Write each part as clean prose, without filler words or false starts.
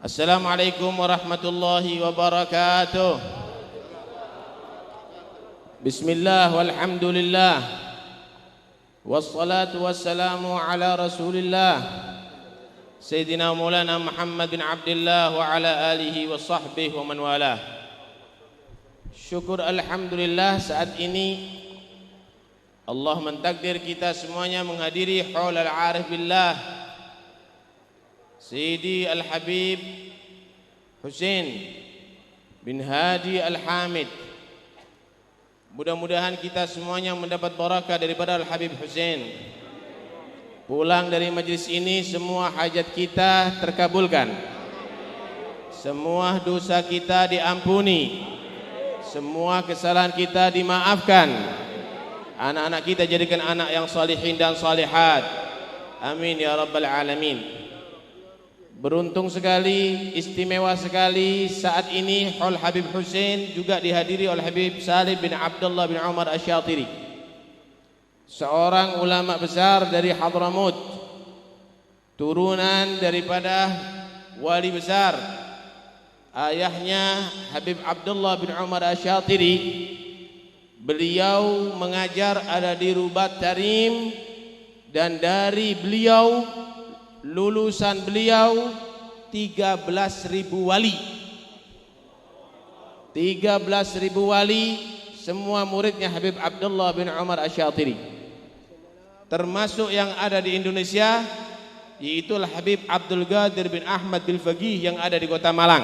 Assalamualaikum warahmatullahi wabarakatuh. Bismillah walhamdulillah, wassalatu wassalamu ala rasulillah Sayyidina Maulana Muhammad bin Abdullah wa ala alihi wa sahbihi wa man walah. Syukur alhamdulillah, saat ini Allah mentakdir kita semuanya menghadiri haul al-arif billah Sayyidi Al-Habib Husain bin Hadi Al-Hamid. Mudah-mudahan kita semuanya mendapat barakah daripada Al-Habib Husain. Pulang dari majlis ini semua hajat kita terkabulkan, semua dosa kita diampuni, semua kesalahan kita dimaafkan, anak-anak kita jadikan anak yang salihin dan salihat. Amin ya rabbal alamin. Beruntung sekali, istimewa sekali saat ini haul Habib Husain juga dihadiri oleh Habib Salim bin Abdullah bin Umar Asy-Syatiri, seorang ulama besar dari Hadramut, turunan daripada wali besar. Ayahnya Habib Abdullah bin Umar Asy-Syatiri, beliau mengajar ada di Rubat Tarim, dan dari beliau, lulusan beliau 13.000 wali. 13.000 wali, semua muridnya Habib Abdullah bin Umar Asy-Syatiri. Termasuk yang ada di Indonesia, yaitu Habib Abdul Qadir bin Ahmad bin Faqih yang ada di Kota Malang.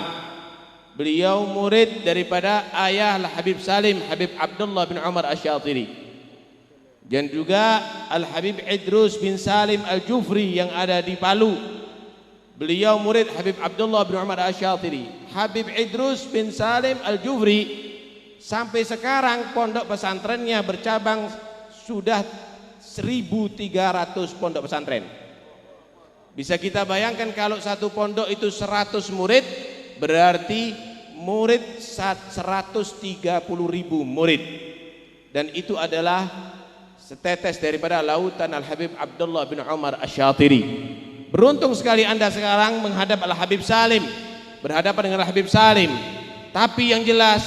Beliau murid daripada ayah Habib Salim, Habib Abdullah bin Umar Asy-Syatiri. Dan juga Al-Habib Idrus bin Salim Al-Jufri yang ada di Palu. Beliau murid Habib Abdullah bin Umar Asy-Syatiri. Habib Idrus bin Salim Al-Jufri sampai sekarang pondok pesantrennya bercabang sudah 1.300 pondok pesantren. Bisa kita bayangkan kalau satu pondok itu 100 murid, berarti murid 130.000 murid. Dan itu adalah setetes daripada lautan Al-Habib Abdullah bin Umar Asy-Syatiri. Beruntung sekali Anda sekarang menghadap Al-Habib Salim, berhadapan dengan Al-Habib Salim. Tapi yang jelas,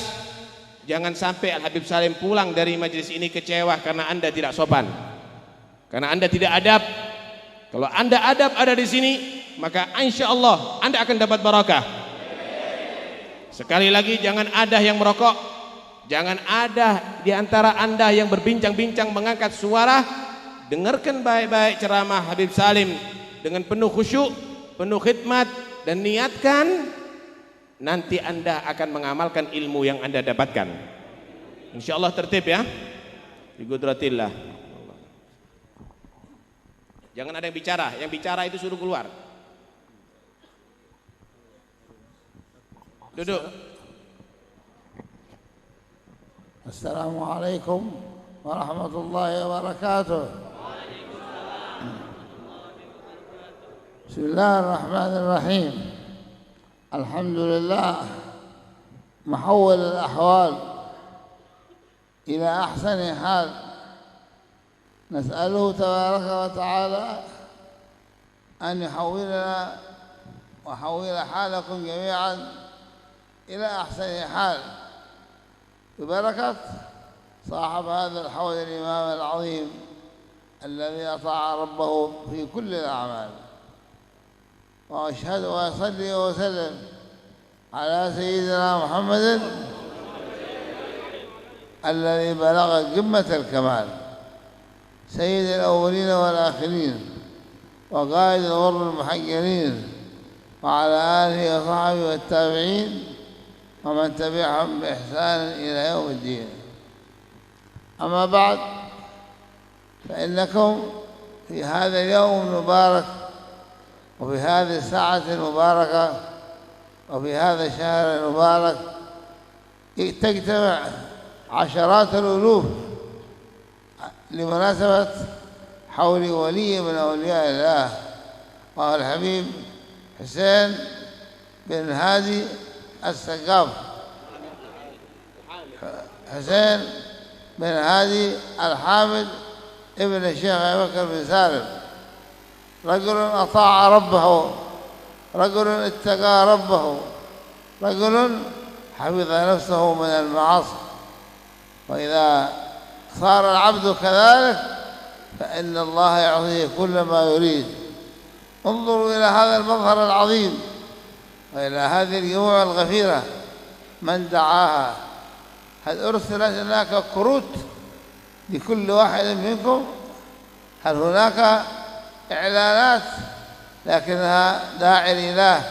jangan sampai Al-Habib Salim pulang dari majlis ini kecewa karena Anda tidak sopan, karena Anda tidak adab. Kalau Anda adab ada di sini, maka insya Allah Anda akan dapat barakah. Sekali lagi, jangan ada yang merokok, jangan ada di antara Anda yang berbincang-bincang mengangkat suara. Dengarkan baik-baik ceramah Habib Salim dengan penuh khusyuk, penuh khidmat, dan niatkan nanti Anda akan mengamalkan ilmu yang Anda dapatkan. Insyaallah tertib ya. Bi qudratillah. Jangan ada yang bicara itu suruh keluar. Duduk. Assalamualaikum warahmatullahi wabarakatuh. Bismillahirrahmanirrahim. Alhamdulillah محول الأحوال إلى أحسن حال. نسأله تبارك وتعالى أن يحولنا وحول حالكم جميعا إلى أحسن حال ببركة صاحب هذا الحوض الإمام العظيم الذي أطاع ربه في كل الأعمال. وأشهد وأصلي وأسلم على سيدنا محمد الذي بلغ قمة الكمال، سيد الأولين والآخرين وقائد الغر المحجلين، وعلى آله وصحبه والتابعين ومن تبعهم بإحسان إلى يوم الدين. أما بعد، فإنكم في هذا اليوم المبارك وفي هذه الساعة المباركة وفي هذا الشهر المبارك تجتمع عشرات الألوف لمناسبة حول ولي من أولياء الله، وهو الحبيب حسين بن هادي السقاف، حسين بن هادي الحامد ابن الشيخ أبي بكر بن سالم، رجل أطاع ربه رجل اتقى ربه، رجل حفظ نفسه من المعاصي. وإذا صار العبد كذلك فإن الله يعطيه كل ما يريد. انظروا إلى هذا المظهر العظيم وإلى هذه الجموع الغفيرة، من دعاها. هل أرسلت هناك كروت لكل واحد منكم؟ هل هناك إعلانات؟ لكنها داعي الإله،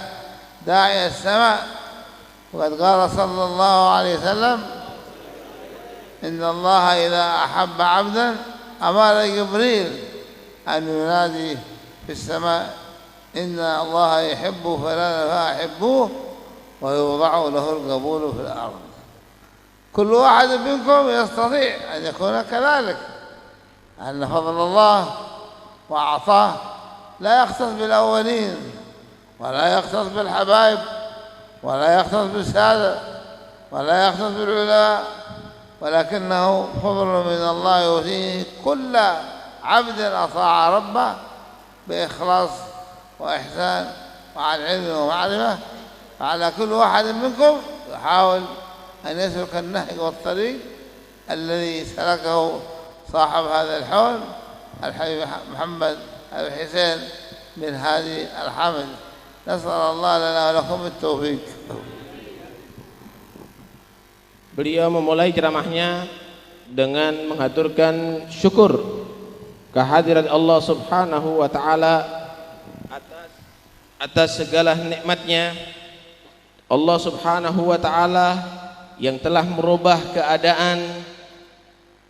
داعي السماء. وقد قال صلى الله عليه وسلم: إن الله إذا أحب عبدا أمر جبريل أن ينادي في السماء: إن الله يحب فلان فأحبوه، ويوضع له القبول في الأرض. كل واحد منكم يستطيع أن يكون كذلك، أن فضل الله وعطاه لا يختص بالأولين، ولا يختص بالحبايب، ولا يختص بالسادة، ولا يختص بالعلماء، ولكنه فضل من الله يؤتيه كل عبد أطاع ربه بإخلاص وإحسان وعن علم ومعرفة. فعلى كل واحد منكم يحاول أن يسلك النهج والطريق الذي سلكه صاحب هذا الحول الحبيب محمد الحسين بن هادي الحامد. نسأل الله لنا ولكم التوفيق. Beliau memulai ceramahnya dengan mengaturkan syukur kehadirat Allah Subhanahu wa taala atas segala nikmatnya. Allah Subhanahu wa taala yang telah merubah keadaan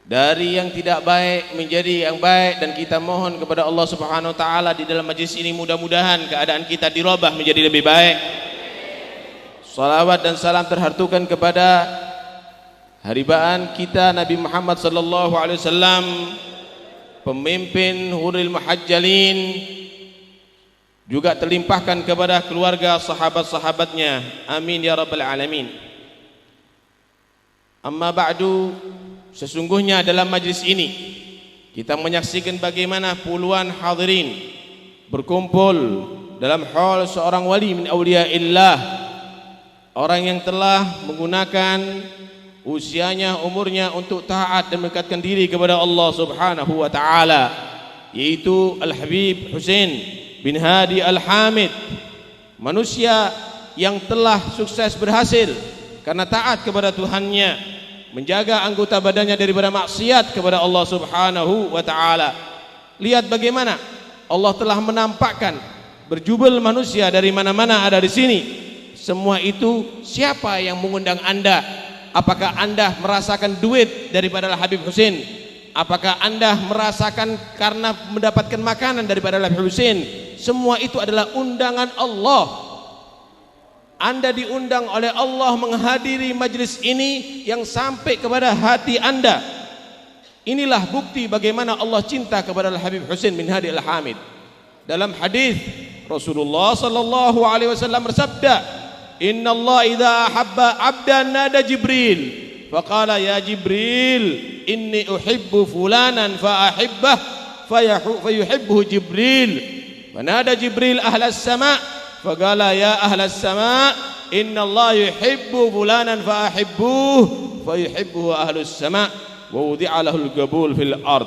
dari yang tidak baik menjadi yang baik, dan kita mohon kepada Allah Subhanahu wa taala di dalam majlis ini mudah-mudahan keadaan kita dirubah menjadi lebih baik. Salawat dan salam terhartukan kepada haribaan kita Nabi Muhammad sallallahu alaihi wasallam, pemimpin huril muhajjalin, juga terlimpahkan kepada keluarga sahabat-sahabatnya. Amin ya rabbal alamin. Amma ba'du, sesungguhnya dalam majlis ini kita menyaksikan bagaimana puluhan hadirin berkumpul dalam hall seorang wali min awliyaillah, orang yang telah menggunakan usianya, umurnya untuk taat dan mendekatkan diri kepada Allah Subhanahu wa taala, yaitu Al-Habib Husain bin Hadi Al-Hamid, manusia yang telah sukses berhasil karena taat kepada Tuhannya, menjaga anggota badannya daripada maksiat kepada Allah Subhanahu wa taala. Lihat bagaimana Allah telah menampakkan berjubel manusia dari mana-mana ada di sini. Semua itu siapa yang mengundang Anda? Apakah Anda merasakan duit daripada Habib Husain? Apakah Anda merasakan karena mendapatkan makanan daripada Habib Husain? Semua itu adalah undangan Allah. Anda diundang oleh Allah menghadiri majlis ini yang sampai kepada hati Anda. Inilah bukti bagaimana Allah cinta kepada Habib Husain bin Hadi Al-Hamid. Dalam hadis Rasulullah sallallahu alaihi wasallam bersabda, "Inna Allah idza ahabba 'abdan nada Jibril, faqala ya Jibril, inni uhibbu fulanan fa ahibbah, fayuhibbuhu Jibril. Fanada Jibril ahlas sama', faqala ya ahlas sama' inna Allah yuhibbu fulanan fa ahibbuh, fayuhibbuhu ahlus sama' wa wudi'a lahul qabul fil ard."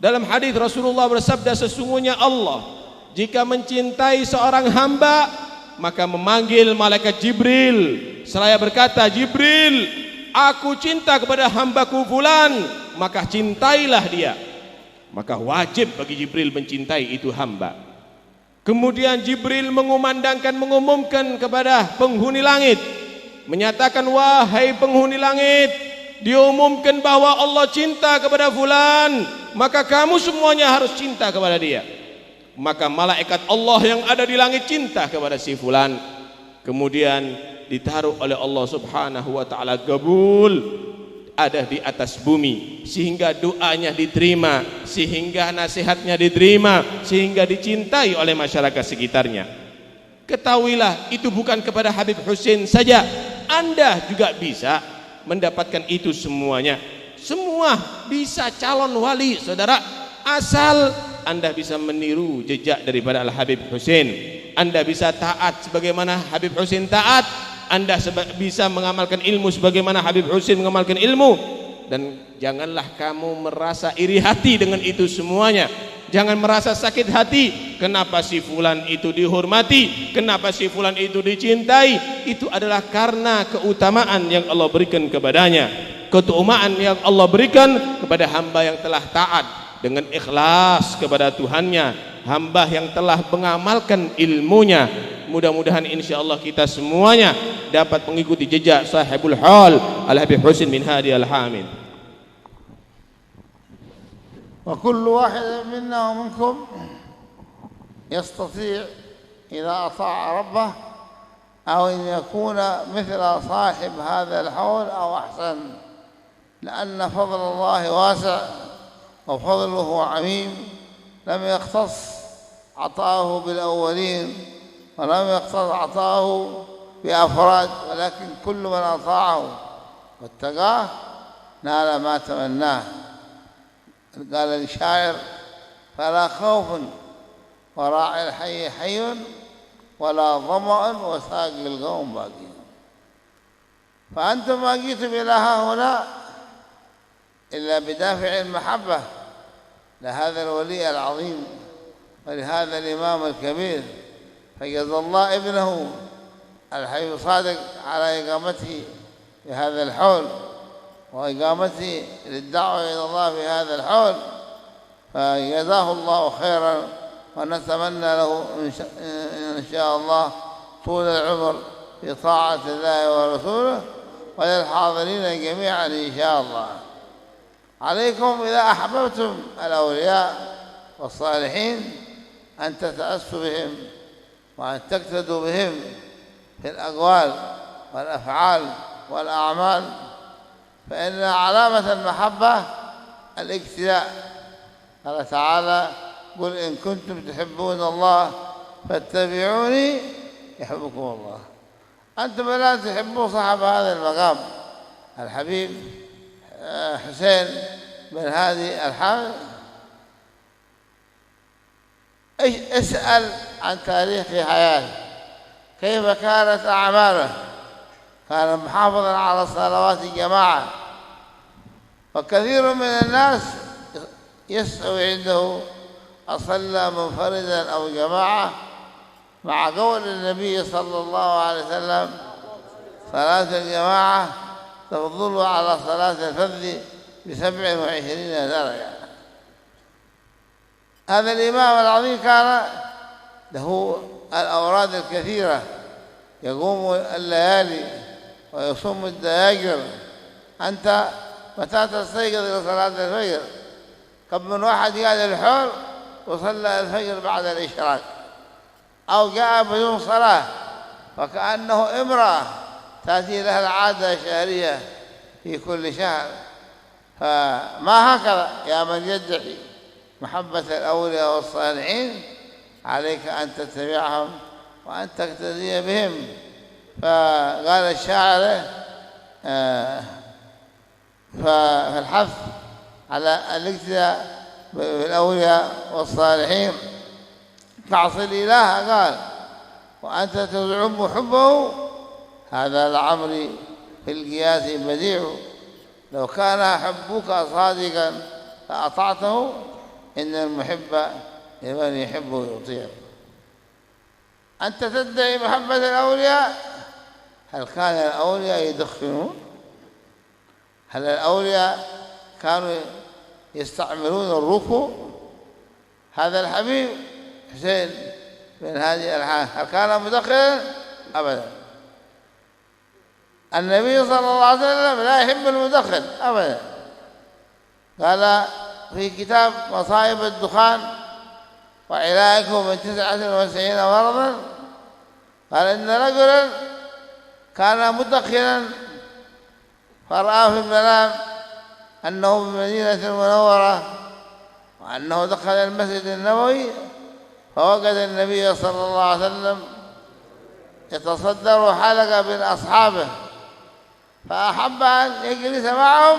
Dalam hadis Rasulullah bersabda, sesungguhnya Allah jika mencintai seorang hamba maka memanggil malaikat Jibril seraya berkata, "Jibril, aku cinta kepada hambaku fulan, maka cintailah dia." Maka wajib bagi Jibril mencintai itu hamba. Kemudian Jibril mengumumkan kepada penghuni langit, menyatakan, "Wahai penghuni langit, diumumkan bahwa Allah cinta kepada fulan, maka kamu semuanya harus cinta kepada dia." Maka malaikat Allah yang ada di langit cinta kepada si fulan. Kemudian ditaruh oleh Allah Subhanahu wa taala qabul, ada di atas bumi, sehingga doanya diterima, sehingga nasihatnya diterima, sehingga dicintai oleh masyarakat sekitarnya. Ketahuilah, itu bukan kepada Habib Husain saja, Anda juga bisa mendapatkan itu semuanya. Semua bisa calon wali, saudara, asal Anda bisa meniru jejak daripada Al-Habib Husain. Anda bisa taat sebagaimana Habib Husin taat, Anda bisa mengamalkan ilmu sebagaimana Habib Husin mengamalkan ilmu. Dan janganlah kamu merasa iri hati dengan itu semuanya. Jangan merasa sakit hati, kenapa si fulan itu dihormati, kenapa si fulan itu dicintai. Itu adalah karena keutamaan yang Allah berikan kepadanya, keutamaan yang Allah berikan kepada hamba yang telah taat dengan ikhlas kepada Tuhannya, hamba yang telah mengamalkan ilmunya. Mudah-mudahan insyaallah kita semuanya dapat mengikuti jejak sahibul hal Al-Habib Husin bin Hadi Al-Hamid. وكل واحد منا ومنكم يستطيع إذا أطاع ربه أو أن يكون مثل صاحب هذا الحول أو أحسن، لأن فضل الله واسع وفضله عميم، لم يختص عطاءه بالأولين ولم يختص عطاءه بأفراد، ولكن كل من أطاعه واتقاه نال ما تمناه. قال الشاعر: فلا خوف وراعي الحي حي ولا ظمأ وساقي القوم باقي. فأنتم ما جئتم إلى هنا إلا بدافع المحبة لهذا الولي العظيم ولهذا الإمام الكبير، فجزى الله ابنه الحبيب صادق على إقامته بهذا الحول وإقامته للدعوة إلى الله في هذا الحول، فجزاه الله خيرا، ونتمنى له إن شاء الله طول العمر في طاعة الله ورسوله، وللحاضرين جميعا إن شاء الله. عليكم إذا أحببتم الأولياء والصالحين أن تتأسوا بهم وأن تقتدوا بهم في الأقوال والأفعال والأعمال، فإن علامة المحبة الاقتداء. قال تعالى: قل إن كنتم تحبون الله فاتبعوني يحبكم الله. أنتم لا تحبون صاحب هذا المقام الحبيب حسين بن هادي الحامد، اسأل عن تاريخ حياته، كيف كانت أعماله. كان محافظا على الصلوات الجماعة، وكثير من الناس يستوي عنده أصلى منفردا أو جماعة، مع قول النبي صلى الله عليه وسلم: صلاة الجماعة تفضل على صلاة الفذ ب27 درجة. هذا الإمام العظيم كان له الأوراد الكثيرة، يقوم الليالي ويصوم الدياجر. أنت متى تستيقظ لصلاة الفجر؟ كم من واحد قال الحول وصلى الفجر بعد الإشراق، أو جاء بدون صلاة وكأنه امرأة تأتي لها العادة الشهرية في كل شهر. فما هكذا يا من يدعي محبة الأولياء والصالحين، عليك أن تتبعهم وأن تقتدي بهم. فقال الشاعر فالحث على الاقتداء بالأولياء والصالحين تعصي الإله، قال: وأنت تزعم حبه، هذا لعمري في القياس بديع، لو كان حبك صادقا فأطعته، إن المحب لمن يحبه يطيع. أنت تدعي محبة الأولياء، هل كان الأولياء يدخنون؟ هل الأولياء كانوا يستعملون الركوع؟ هذا الحبيب حسين بن هادي الحامد هل كان مدخنا؟ أبدا. النبي صلى الله عليه وسلم لا يحب المدخن أبدا. قال في كتاب مصائب الدخان وعلاجه من 99 مرضا، قال إن رجلا كان مدخنا فرأى في المنام أنه بالمدينة المنورة وأنه دخل المسجد النبوي، فوجد النبي صلى الله عليه وسلم يتصدر حلقة من أصحابه، فأحب أن يجلس معهم،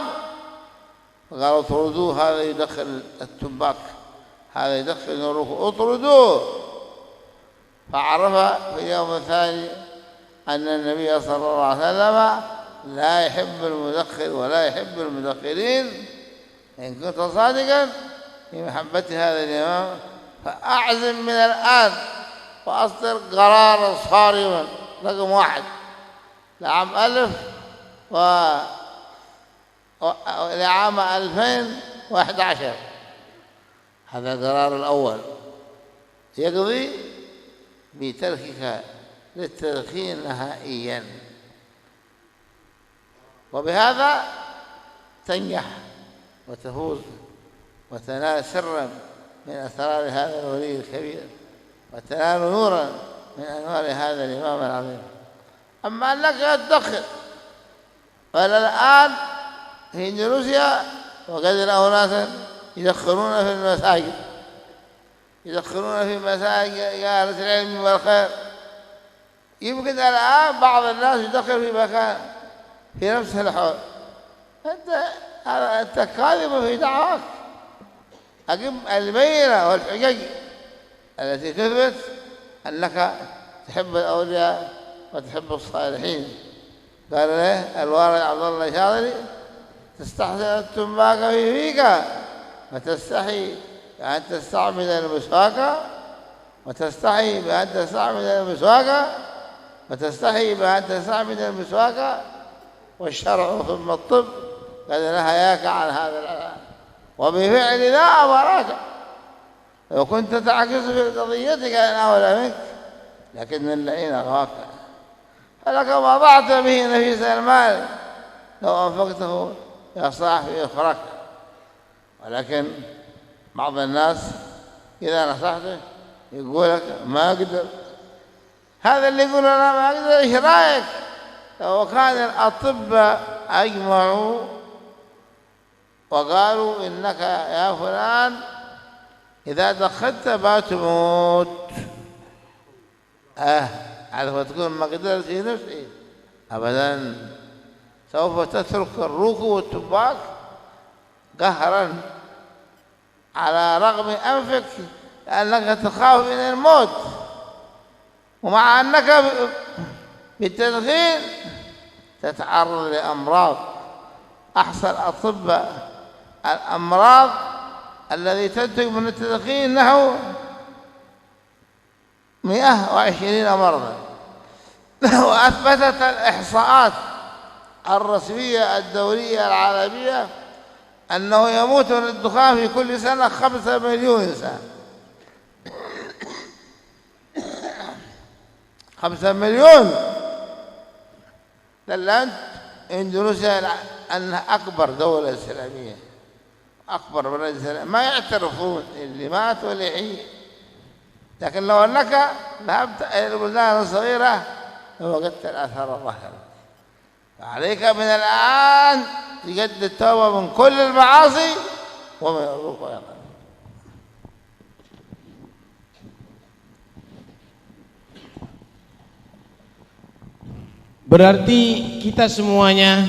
فقالوا: اطردوه، هذا يدخل التباك، هذا يدخل الركوع، اطردوه. فعرف في اليوم الثاني أن النبي صلى الله عليه وسلم لا يحب المدخر ولا يحب المدخرين. إن كنت صادقا في محبة هذا الإمام فأعزم من الآن وأصدر قرارا صارما رقم 1 لعام 1000 ولعام 2011. هذا القرار الأول يقضي بتركك للتدخين نهائيا، وبهذا تنجح وتفوز وتنال سرا من أسرار هذا الولي الكبير وتنال نورا من أنوار هذا الإمام العظيم. أما أنك تدخن، فالآن في إندونيسيا وقد رأوا ناسا يدخنون في المساجد، يدخنون في مساجد إدارة العلم والخير. يمكن الآن بعض الناس يدخل في مكان في نفس الحول. أنت كاذب في دعواك. أقم البينة والحجج التي تثبت أنك تحب الأولياء وتحب الصالحين. قال له الوالد عبد الله الشاطري تستحسن التماك في فيك وتستحي بأن تستعمل المسواك وتستحي بأن تستعمل المسواك وتستحي بأن تستعمل المسواك، والشرع ثم الطب قد نهياك عن هذا الأذى، وبفعل لا أمرك. لو كنت تعكس في قضيتك أن أولى منك، لكن اللعين أغواك، فلك ما ضعت به نفيس المال لو أنفقته يا صاحبي أخرك. ولكن بعض الناس إذا نصحته يقول لك ما أقدر. هذا اللي يقول أنا ما أقدر، إيش رأيك لو كان الأطباء أجمعوا وقالوا إنك يا فلان إذا دخلت بتموت؟ عارف تكون ما قدرت في نفسي أبدا، سوف تترك الروك والتباك قهرا على رغم أنفك لأنك تخاف من الموت، ومع أنك بالتدخين تتعرض لأمراض. أحصى الأطباء الأمراض الذي تنتج من التدخين نحو 120 مرضا، وأثبتت الإحصاءات الرسمية الدولية العالمية أنه يموت من الدخان في كل سنة 5 مليون إنسان. 5 مليون. دلنت إندونيسيا أنها أكبر دولة إسلامية، أكبر بلد إسلامي، ما يعترفون اللي مات واللي حي. لكن لو أنك ذهبت إلى البلدان الصغيرة لوجدت الآثار الظاهرة. فعليك من الآن تجدد التوبة من كل المعاصي ومن الروح واليقظة. Berarti kita semuanya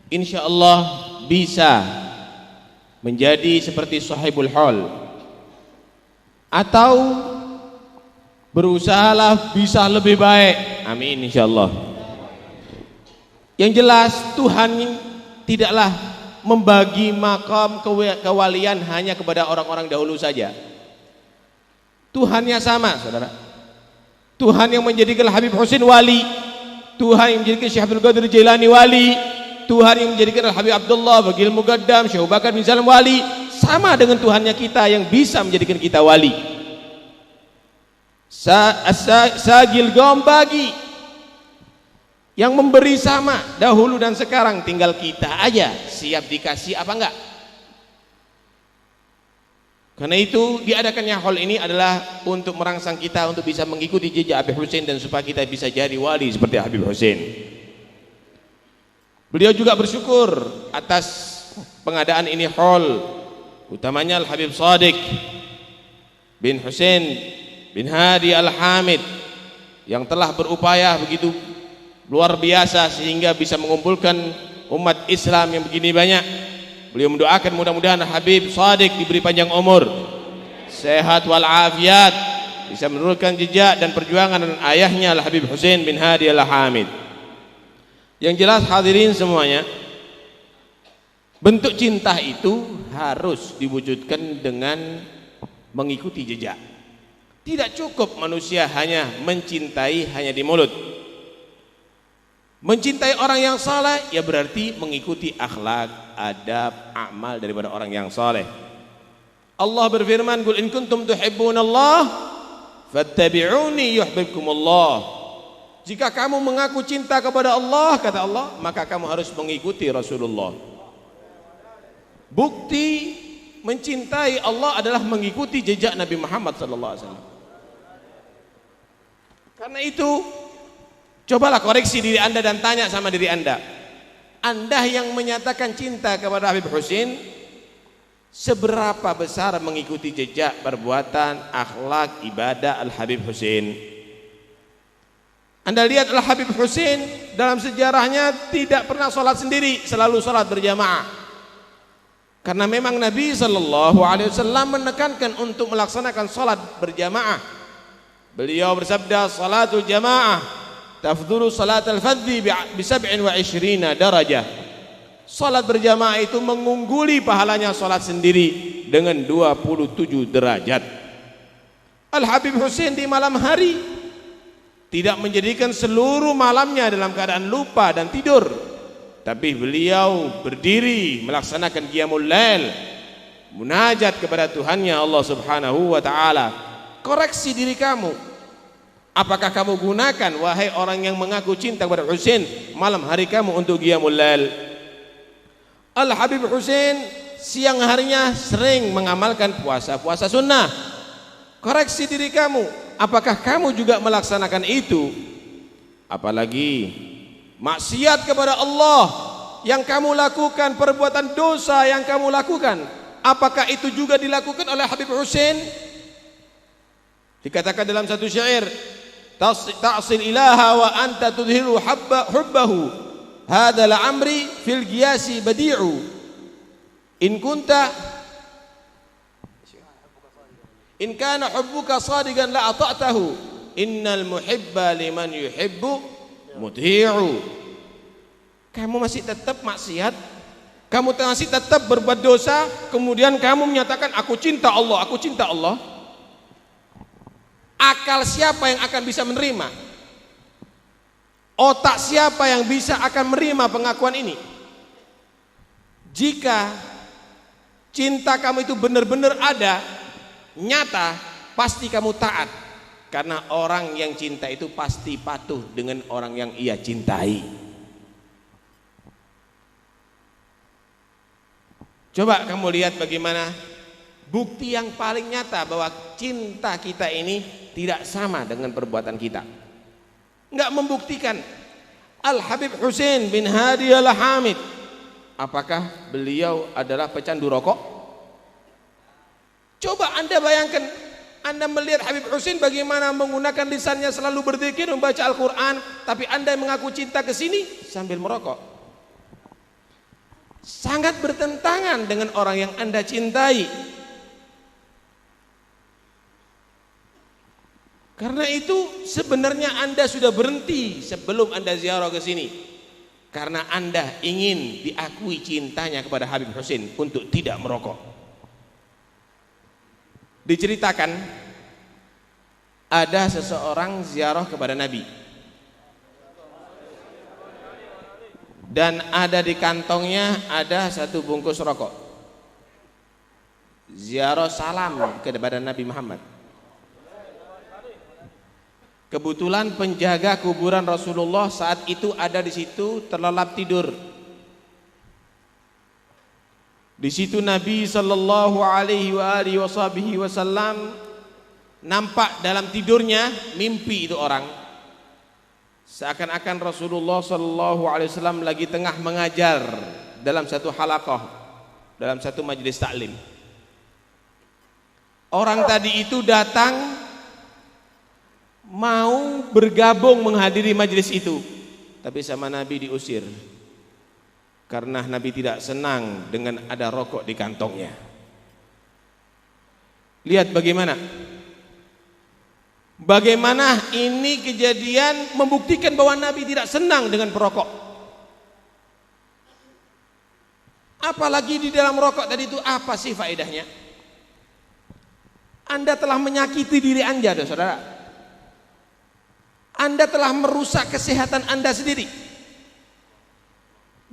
insya Allah bisa menjadi seperti sahibul hal, atau berusahalah bisa lebih baik. Amin insya Allah. Yang jelas Tuhan tidaklah membagi makam kewalian hanya kepada orang-orang dahulu saja. Tuhannya sama, saudara. Tuhan yang menjadikan Habib Husain wali, Tuhan yang menjadikan Syekh Abdul Qadir Jailani wali, Tuhan yang menjadikan Habib Abdullah Bagil Mugaddam, Syekh Bakar bin Salam wali, sama dengan Tuhannya kita yang bisa menjadikan kita wali. Sagil gombagi yang memberi sama dahulu dan sekarang, tinggal kita aja siap dikasih apa enggak. Karena itu diadakannya hal ini adalah untuk merangsang kita untuk bisa mengikuti jejak Habib Husain dan supaya kita bisa jadi wali seperti Habib Husain. Beliau juga bersyukur atas pengadaan ini hal, utamanya Al-Habib Shadiq bin Husain bin Hadi Al-Hamid yang telah berupaya begitu luar biasa sehingga bisa mengumpulkan umat Islam yang begini banyak. Beliau mendoakan mudah-mudahan Habib Shadiq diberi panjang umur, sehat wal afiat, bisa menurunkan jejak dan perjuangan ayahnya Al-Habib Husain bin Hadi Al-Hamid. Yang jelas hadirin semuanya, bentuk cinta itu harus diwujudkan dengan mengikuti jejak. Tidak cukup manusia hanya mencintai hanya di mulut. Mencintai orang yang saleh ya berarti mengikuti akhlak, adab, amal daripada orang yang saleh. Allah berfirman, "Qul in kuntum tuhibbunallah fattabi'uni yuhibbukumullah." Jika kamu mengaku cinta kepada Allah, kata Allah, maka kamu harus mengikuti Rasulullah. Bukti mencintai Allah adalah mengikuti jejak Nabi Muhammad sallallahu alaihi wasallam. Karena itu, cobalah koreksi diri Anda dan tanya sama diri Anda. Anda yang menyatakan cinta kepada Habib Husain, seberapa besar mengikuti jejak perbuatan, akhlak, ibadah Al-Habib Husain? Anda lihat Al-Habib Husain dalam sejarahnya tidak pernah sholat sendiri, selalu sholat berjamaah. Karena memang Nabi SAW menekankan untuk melaksanakan sholat berjamaah. Beliau bersabda, "Salatul jamaah tafdhulu salatal fadhi bi 27 darajah." Salat berjamaah itu mengungguli pahalanya salat sendiri dengan 27 derajat. Al-Habib Husain di malam hari tidak menjadikan seluruh malamnya dalam keadaan lupa dan tidur, tapi beliau berdiri melaksanakan qiyamul lail, munajat kepada Tuhannya Allah Subhanahu wa taala. Koreksi diri kamu. Apakah kamu gunakan, wahai orang yang mengaku cinta kepada Husain, malam hari kamu untuk qiyamul lail? Al-Habib Husain siang harinya sering mengamalkan puasa sunnah. Koreksi diri kamu, apakah kamu juga melaksanakan itu? Apalagi maksiat kepada Allah yang kamu lakukan, perbuatan dosa yang kamu lakukan, apakah itu juga dilakukan oleh Habib Husain? Dikatakan dalam satu syair, "Ta'sil ilaha wa anta tudhiru hubbahu, hadha la'amri fil qiyasi badi'u. In kana hubbuka sadiqan la ata'tahu, innal muhibba liman yuhibbu muti'u." Kamu masih tetap maksiat, kamu masih tetap berbuat dosa, kemudian kamu menyatakan aku cinta Allah, aku cinta Allah. Akal siapa yang akan bisa menerima? Otak siapa yang bisa akan menerima pengakuan ini? Jika cinta kamu itu benar-benar ada, nyata, pasti kamu taat. Karena orang yang cinta itu pasti patuh dengan orang yang ia cintai. Coba kamu lihat bagaimana bukti yang paling nyata bahwa cinta kita ini tidak sama dengan perbuatan kita. Enggak membuktikan. Al-Habib Husain bin Hadi Al-Hamid, apakah beliau adalah pecandu rokok? Coba Anda bayangkan, Anda melihat Habib Husain bagaimana menggunakan lisannya selalu berzikir, membaca Al-Quran, tapi Anda mengaku cinta ke sini sambil merokok. Sangat bertentangan dengan orang yang Anda cintai. Karena itu sebenarnya Anda sudah berhenti sebelum Anda ziarah ke sini. Karena Anda ingin diakui cintanya kepada Habib Husain untuk tidak merokok. Diceritakan ada seseorang ziarah kepada Nabi. Dan ada di kantongnya ada satu bungkus rokok. Ziarah salam kepada Nabi Muhammad. Kebetulan penjaga kuburan Rasulullah saat itu ada di situ terlelap tidur. Di situ Nabi sallallahu alaihi wasallam nampak dalam tidurnya mimpi itu orang. Seakan-akan Rasulullah sallallahu alaihi wasallam lagi tengah mengajar dalam satu halaqah, dalam satu majelis taklim. Orang tadi itu datang mau bergabung menghadiri majelis itu, tapi sama Nabi diusir karena Nabi tidak senang dengan ada rokok di kantongnya. Lihat bagaimana Bagaimana ini kejadian membuktikan bahwa Nabi tidak senang dengan perokok. Apalagi di dalam rokok tadi itu apa sih faedahnya? Anda telah menyakiti diri Anda, saudara. Anda telah merusak kesehatan Anda sendiri.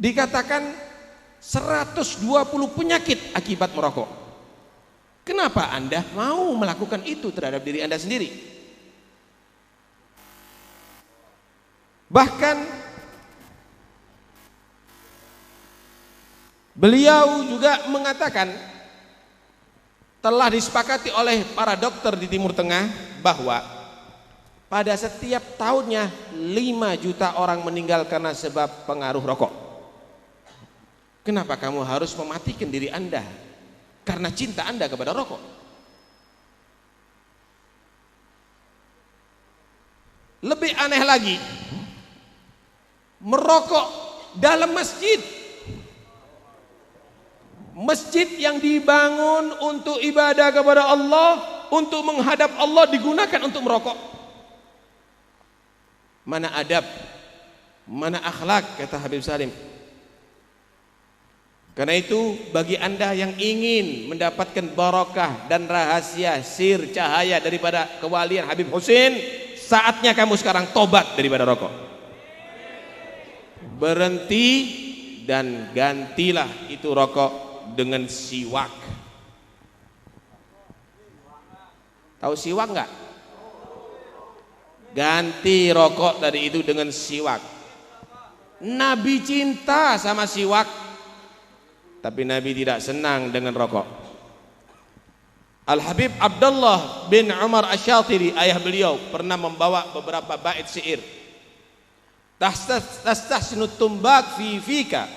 Dikatakan 120 penyakit akibat merokok. Kenapa Anda mau melakukan itu terhadap diri Anda sendiri? Bahkan beliau juga mengatakan telah disepakati oleh para dokter di Timur Tengah bahwa pada setiap tahunnya 5 juta orang meninggal karena sebab pengaruh rokok. Kenapa kamu harus mematikan diri Anda karena cinta Anda kepada rokok? Lebih aneh lagi, merokok dalam masjid. Masjid yang dibangun untuk ibadah kepada Allah, untuk menghadap Allah, digunakan untuk merokok. Mana adab, mana akhlak, kata Habib Salim. Karena itu bagi Anda yang ingin mendapatkan barokah dan rahasia sir cahaya daripada kewalian Habib Husin, saatnya kamu sekarang tobat daripada rokok. Berhenti dan gantilah itu rokok dengan siwak. Tahu siwak enggak? Ganti rokok tadi itu dengan siwak. Nabi cinta sama siwak, tapi Nabi tidak senang dengan rokok. Al-Habib Abdullah bin Umar Asyatiri, ayah beliau, pernah membawa beberapa bait syair. Tastahsinu tumbak fi fika,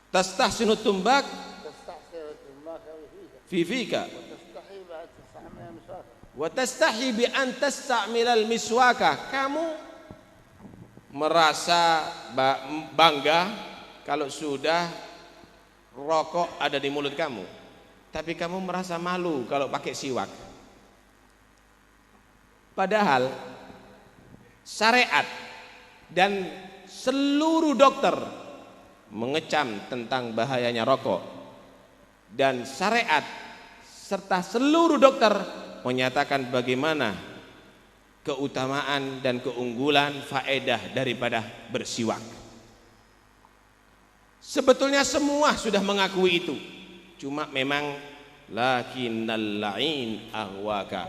tastahsinu tumbak fi fika, wa tastahi bi an tastamilal miswaka. Kamu merasa bangga kalau sudah rokok ada di mulut kamu, tapi kamu merasa malu kalau pakai siwak. Padahal syariat dan seluruh dokter mengecam tentang bahayanya rokok, dan syariat serta seluruh dokter menyatakan bagaimana keutamaan dan keunggulan faedah daripada bersiwak. Sebetulnya semua sudah mengakui itu, cuma memang lakinnal la'in ahwaka,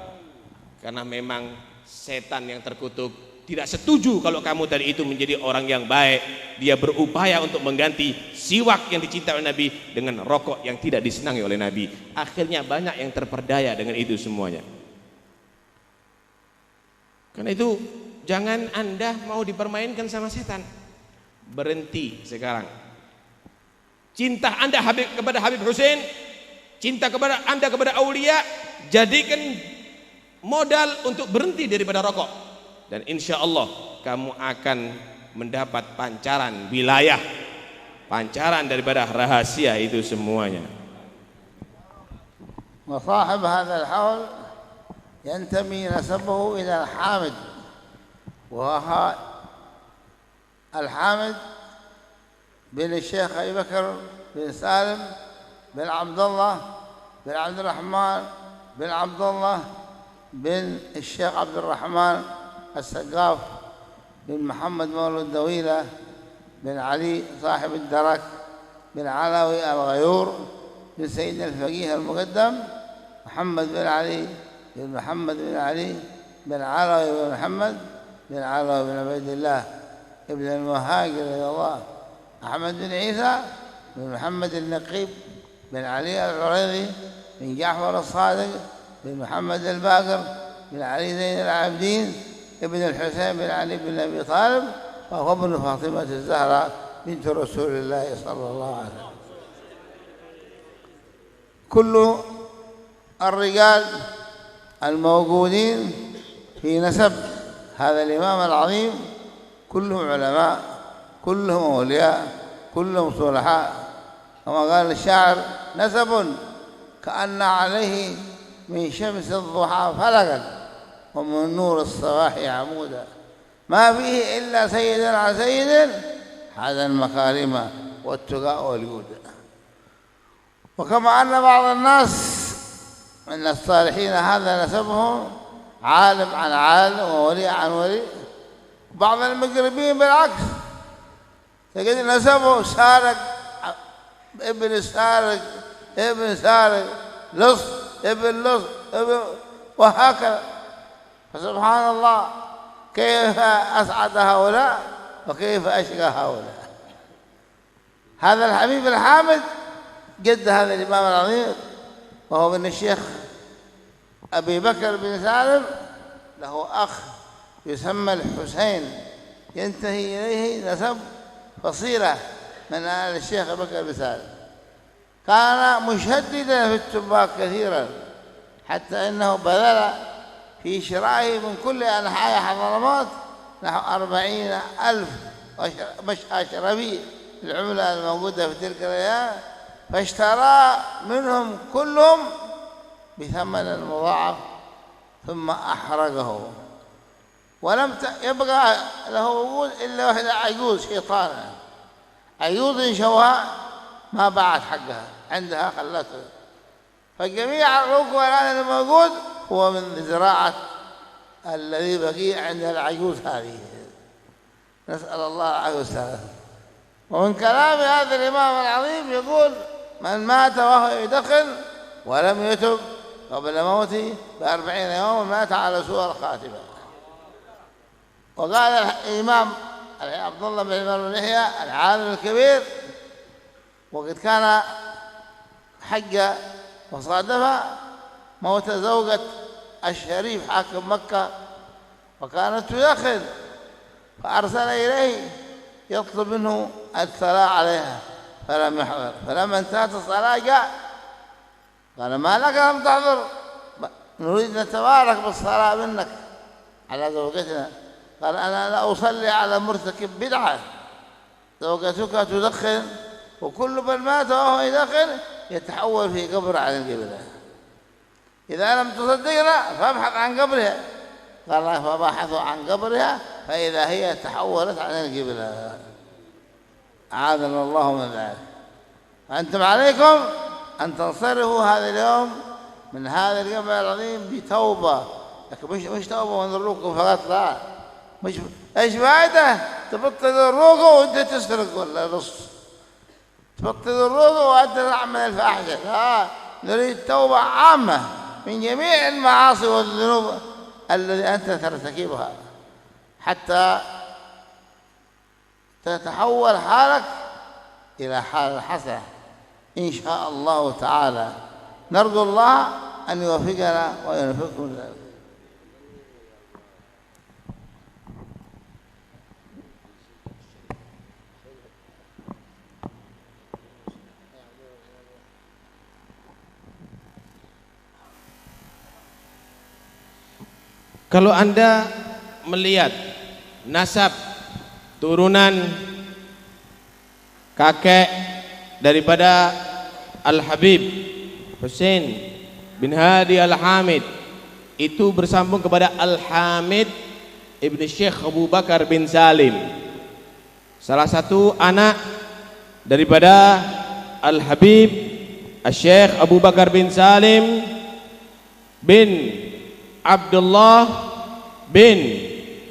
karena memang setan yang terkutuk tidak setuju kalau kamu tadi itu menjadi orang yang baik. Dia berupaya untuk mengganti siwak yang dicintai oleh Nabi dengan rokok yang tidak disenangi oleh Nabi. Akhirnya banyak yang terperdaya dengan itu semuanya. Karena itu jangan Anda mau dipermainkan sama setan. Berhenti sekarang. Cinta Anda kepada Habib Husin, cinta kepada Anda kepada aulia, jadikan modal untuk berhenti daripada rokok. Dan insya Allah kamu akan mendapat pancaran wilayah, pancaran daripada rahasia itu semuanya. وصاحب هذا الحول ينتمي نسبه إلى الحامد، وهو الحامد بن الشيخ أبي بكر بن سالم بن عبد الله بن عبد الرحمن بن عبد الله بن الشيخ عبد الرحمن السقاف بن محمد مولود دويلة بن علي صاحب الدرك بن علوي الغيور بن سيدنا الفقيه المقدم محمد بن علي بن محمد بن علي بن علوي بن محمد بن علوي بن عبيد الله ابن المهاجر رضي الله أحمد بن عيسى بن محمد النقيب بن علي العريضي بن جعفر الصادق بن محمد الباقر بن علي زين العابدين ابن الحسين بن علي بن أبي طالب، وهو ابن فاطمة الزهراء بنت رسول الله صلى الله عليه وسلم. كل الرجال الموجودين في نسب هذا الإمام العظيم كلهم علماء، كلهم أولياء، كلهم صلحاء، كما قال الشاعر: نسب كأن عليه من شمس الضحى فلقا ومن نور الصباح عمودا، ما فيه إلا سيد على سيد هذا المكارم والتقى والجود. وكما أن بعض الناس من الصالحين هذا نسبهم عالم عن عالم وولي عن ولي، بعض المقربين بالعكس تجد نسبه سارق ابن سارق ابن سارق لص ابن لص وهكذا. فسبحان الله كيف أسعد هؤلاء وكيف أشقى هؤلاء. هذا الحبيب الحامد جد هذا الإمام العظيم، وهو من الشيخ أبي بكر بن سالم، له أخ يسمى الحسين ينتهي إليه نسب فصيلة من آل الشيخ أبي بكر بن سالم. كان مشددا في التباك كثيرا، حتى إنه بذل في شرائه من كل أنحاء حضرموت نحو 40,000 أشرفي العملة الموجودة في تلك الأيام، فاشترى منهم كلهم بثمن مضاعف ثم أحرقه، ولم يبقى له وجود إلا واحدة عجوز شيطانة، عجوز شوهاء ما باعت حقها عندها خلته. فجميع العروق والآن الموجود هو من زراعة الذي بقي عند العجوز هذه، نسأل الله العافية والسلامة. ومن كلام هذا الإمام العظيم يقول: من مات وهو يدخن ولم يتب قبل موته ب40 يوما مات على سوء الخاتمة. وقال الإمام عبد الله بن عمر بن يحيى العالم الكبير، وقد كان حج وصادف موت زوجة الشريف حاكم مكة وكانت تدخن، فأرسل إليه يطلب منه الصلاة عليها فلم يحضر. فلما انتهت الصلاة جاء قال: ما لك لم تحضر؟ نريد نتبارك بالصلاة منك على زوجتنا. قال: أنا لا أصلي على مرتكب بدعة، زوجتك تدخن وكل من مات وهو يدخن يتحول في قبر عن القبلة، إذا لم تصدقنا فابحث عن قبرها. قال: فبحثوا عن قبرها فإذا هي تحولت عن القبلة. أعاذنا الله من ذلك. أنتم عليكم أن تنصرفوا هذا اليوم من هذا القبر العظيم بتوبة، لكن مش توبة ونروكم فقط، لا، مش ايش فائدة تبطل الروقة وانت تسرق ولا نص، تبطل الروقة وانت تعمل الفاحشة، لا، نريد توبة عامة من جميع المعاصي والذنوب التي أنت ترتكبها حتى تتحول حالك إلى حال الحسنة إن شاء الله تعالى. نرجو الله أن يوفقنا ويوفقكم ذلك. Kalau Anda melihat nasab turunan kakek daripada Al-Habib Husain bin Hadi Al-Hamid itu bersambung kepada Al-Hamid Ibn Syekh Abu Bakar bin Salim, salah satu anak daripada Al-Habib Syekh Abu Bakar bin Salim bin Abdullah bin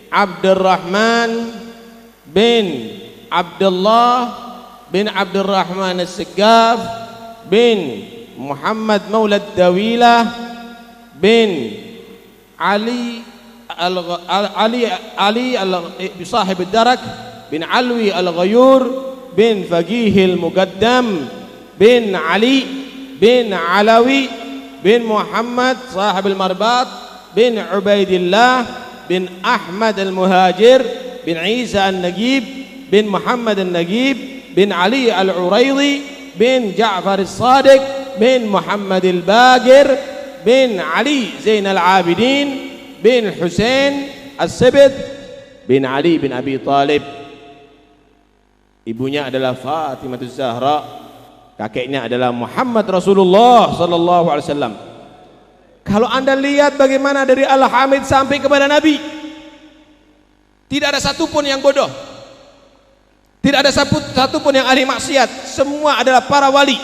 Abdurrahman bin Abdullah bin Abdurrahman As-Segaf bin Muhammad Maulad Dawilah bin Ali Sahib Ad-Darak bin Alwi Al-Ghayur bin Faqih Al-Muqaddam bin Ali bin Alawi bin Muhammad Sahib Al-Marbat bin Ubaidillah bin Ahmad Al-Muhajir bin Isa Al-Nagib bin Muhammad Al-Nagib bin Ali Al-Uraidi bin Ja'far Al-Sadiq bin Muhammad Al-Baqir bin Ali Zain Al-Abidin bin Husain Al-Sibit bin Ali bin Abi Talib. Ibunya adalah Fatimah Az-Zahra, kakeknya adalah Muhammad Rasulullah sallallahu alaihi wasallam. Kalau Anda lihat bagaimana dari Al-Hamid sampai kepada Nabi, tidak ada satupun yang bodoh, tidak ada satupun yang ahli maksiat. Semua adalah para wali,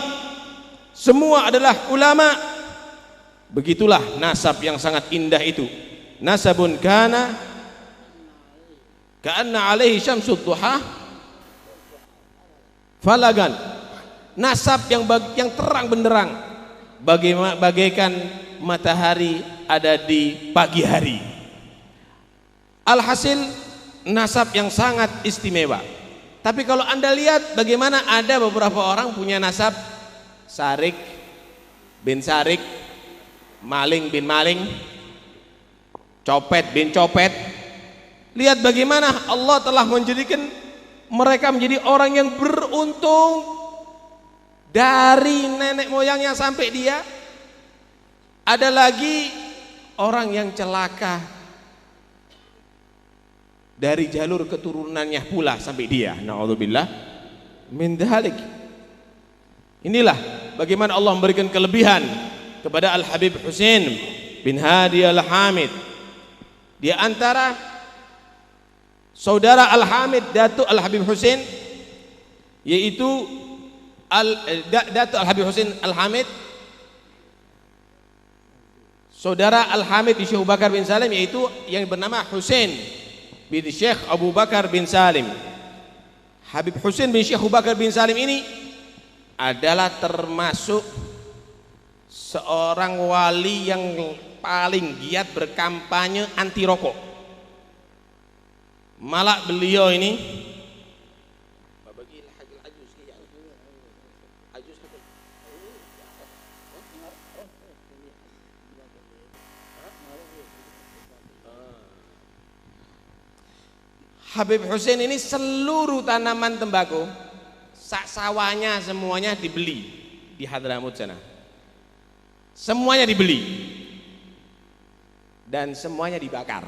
semua adalah ulama. Begitulah nasab yang sangat indah itu. Nasabun kana ka'anna alaihi syamsud duha falagan. Nasab yang terang benderang, bagaikan matahari ada di pagi hari. Alhasil nasab yang sangat istimewa. Tapi kalau Anda lihat bagaimana ada beberapa orang punya nasab Sarik bin Sarik, maling bin maling, copet bin copet. Lihat bagaimana Allah telah menjadikan mereka menjadi orang yang beruntung. Dari nenek moyangnya sampai dia. Ada lagi orang yang celaka dari jalur keturunannya pula sampai dia. Na'udzubillah min dzalik. Inilah bagaimana Allah memberikan kelebihan kepada Al-Habib Husain bin Hadi Al-Hamid. Di antara saudara Al-Hamid, Datuk Al-Habib Husain, yaitu Datuk Al-Habib Husain Al-Hamid, saudara Al-Hamid di Syekh Abu Bakar bin Salim, yaitu yang bernama Husain bin Syekh Abu Bakar bin Salim. Habib Husain bin Syekh Abu Bakar bin Salim ini adalah termasuk seorang wali yang paling giat berkampanye anti rokok. Malah beliau ini Habib Husain ini seluruh tanaman tembakau sak sawahnya semuanya dibeli di Hadramut sana. Semuanya dibeli dan semuanya dibakar.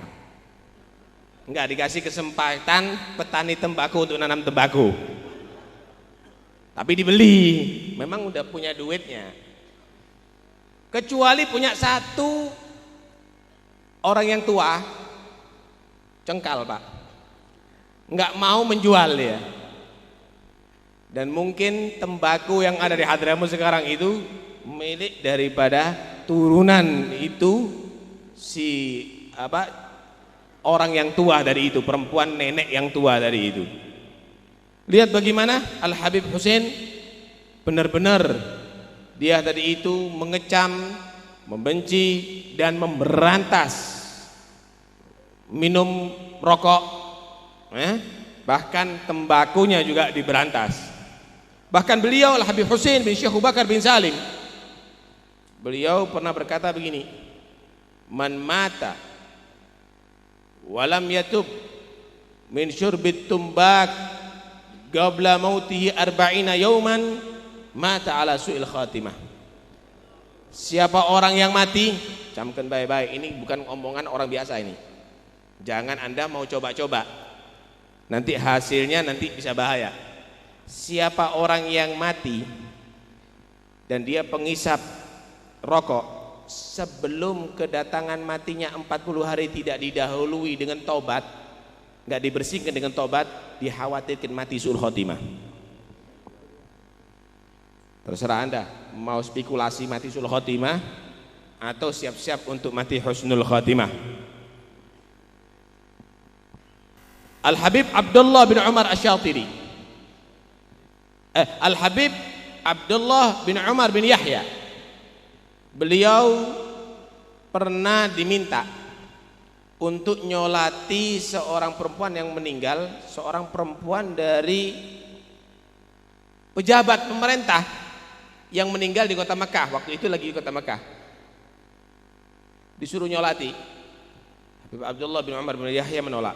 Enggak dikasih kesempatan petani tembakau untuk nanam tembakau. Tapi dibeli, memang udah punya duitnya. Kecuali punya satu orang yang tua, cengkal Pak, nggak mau menjual ya. Dan mungkin tembakau yang ada di Hadramut sekarang itu milik daripada turunan itu si orang yang tua dari itu, perempuan nenek yang tua dari itu. Lihat bagaimana Al-Habib Husain benar-benar dia tadi itu mengecam, membenci dan memberantas minum rokok, bahkan tembakunya juga diberantas. Bahkan beliau Al-Habib Husain bin Syekh Abu Bakar bin Salim, beliau pernah berkata begini, man mata walam yatub min syurbit tumbak qabla mautihi arba'ina yauman mata ala su'il khatimah. Siapa orang yang mati, camkan baik-baik, ini bukan omongan orang biasa ini. Jangan Anda mau coba-coba, nanti hasilnya nanti bisa bahaya. Siapa orang yang mati dan dia pengisap rokok sebelum kedatangan matinya 40 hari tidak didahului dengan taubat, nggak dibersihkan dengan taubat, dikhawatirkan mati su'ul khotimah. Terserah Anda mau spekulasi mati su'ul khotimah atau siap-siap untuk mati husnul khotimah. Al-Habib Abdullah bin Umar Asyatiri, Al-Habib Abdullah bin Umar bin Yahya, beliau pernah diminta untuk nyolati seorang perempuan yang meninggal, seorang perempuan dari pejabat pemerintah yang meninggal di kota Mekah. Waktu itu lagi di kota Mekah, disuruh nyolati. Habib Abdullah bin Umar bin Yahya menolak.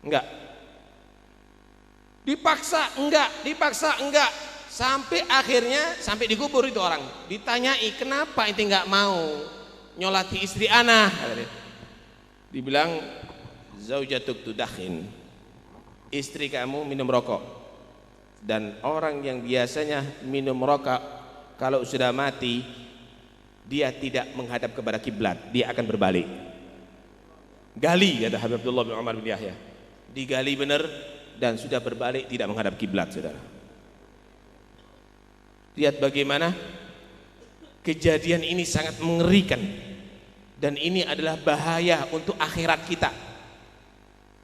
Enggak. Dipaksa enggak, sampai akhirnya sampai dikubur itu orang. Ditanyai, kenapa ente enggak mau nyolati istri ana? Dibilang, zaujatuk tudakhin, istri kamu minum rokok. Dan orang yang biasanya minum rokok kalau sudah mati dia tidak menghadap kepada kiblat, dia akan berbalik. Gali, kata Habib Abdullah bin Umar bin Yahya, digali benar dan sudah berbalik, tidak menghadap kiblat, saudara. Lihat bagaimana kejadian ini sangat mengerikan, dan ini adalah bahaya untuk akhirat kita.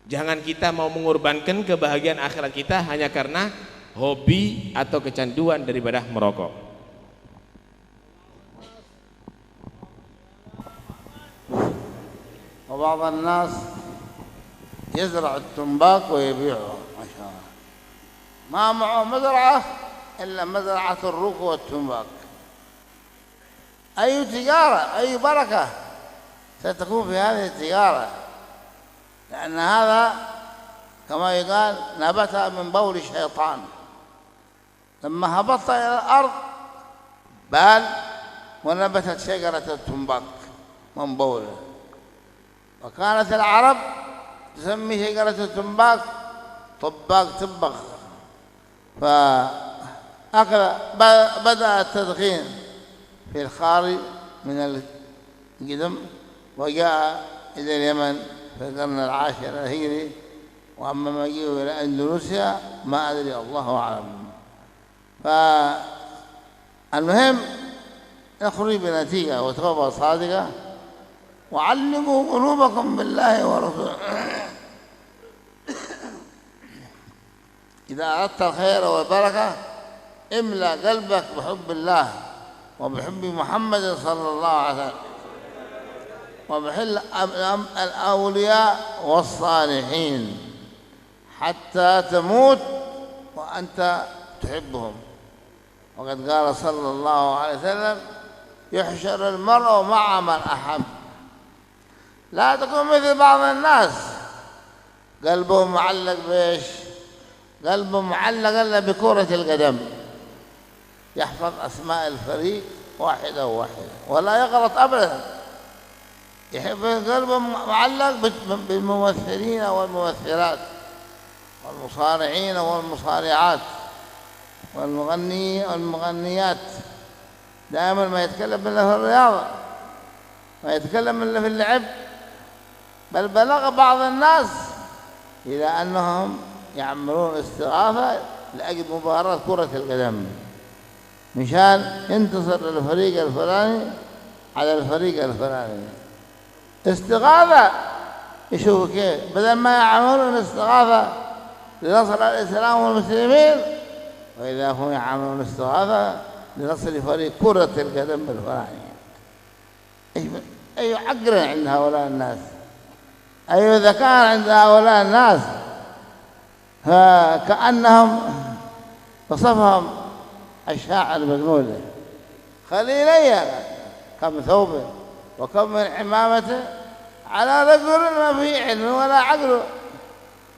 Jangan kita mau mengorbankan kebahagiaan akhirat kita hanya karena hobi atau kecanduan daripada merokok. وبعض الناس يزرع التنباك ويبيعه ما شاء الله، ما معه مزرعة إلا مزرعة الروك والتنباك. أي تجارة، أي بركة ستكون في هذه التجارة، لأن هذا كما يقال نبت من بول الشيطان. لما هبطت إلى الأرض بال ونبتت شجرة التنباك من بوله. وكانت العرب تسمي شجرة التنباك طباق تبغ، فأكل بدأ التدخين في الخارج من القدم، وجاء إلى اليمن في القرن العاشر الهجري، وأما مجيئه إلى أندونيسيا ما أدري، الله أعلم. فالمهم نخرج بنتيجة وتوبة صادقة، وعلقوا قلوبكم بالله ورسوله. إذا أردت الخير والبركة املأ قلبك بحب الله وبحب محمد صلى الله عليه وسلم وبحب الأولياء والصالحين حتى تموت وأنت تحبهم. وقد قال صلى الله عليه وسلم: يحشر المرء مع من أحب. لا تكون مثل بعض الناس قلبه معلق بإيش؟ قلبه معلق إلا بكرة القدم، يحفظ أسماء الفريق واحدة واحدة ولا يغلط أبدا. يحب قلبه معلق بالممثلين والممثلات والمصارعين والمصارعات والمغنيين والمغنيات، دائما ما يتكلم إلا في الرياضة، ما يتكلم إلا في اللعب. بل بلغ بعض الناس إلى أنهم يعملون استغاثة لأجل مباراة كرة القدم مشان ينتصر الفريق الفلاني على الفريق الفلاني. استغاثة، يشوفوا كيف بدل ما يعملون استغاثة لنصر الإسلام والمسلمين، وإذا هم يعملون استغاثة لنصر فريق كرة القدم الفلاني. أي عقل عند هؤلاء الناس، أي ذكاء عند هؤلاء الناس، فكأنهم وصفهم الشاعر بقوله: خليلي كم ثوب وكم من عمامة على رجل ما فيه علم ولا عقل،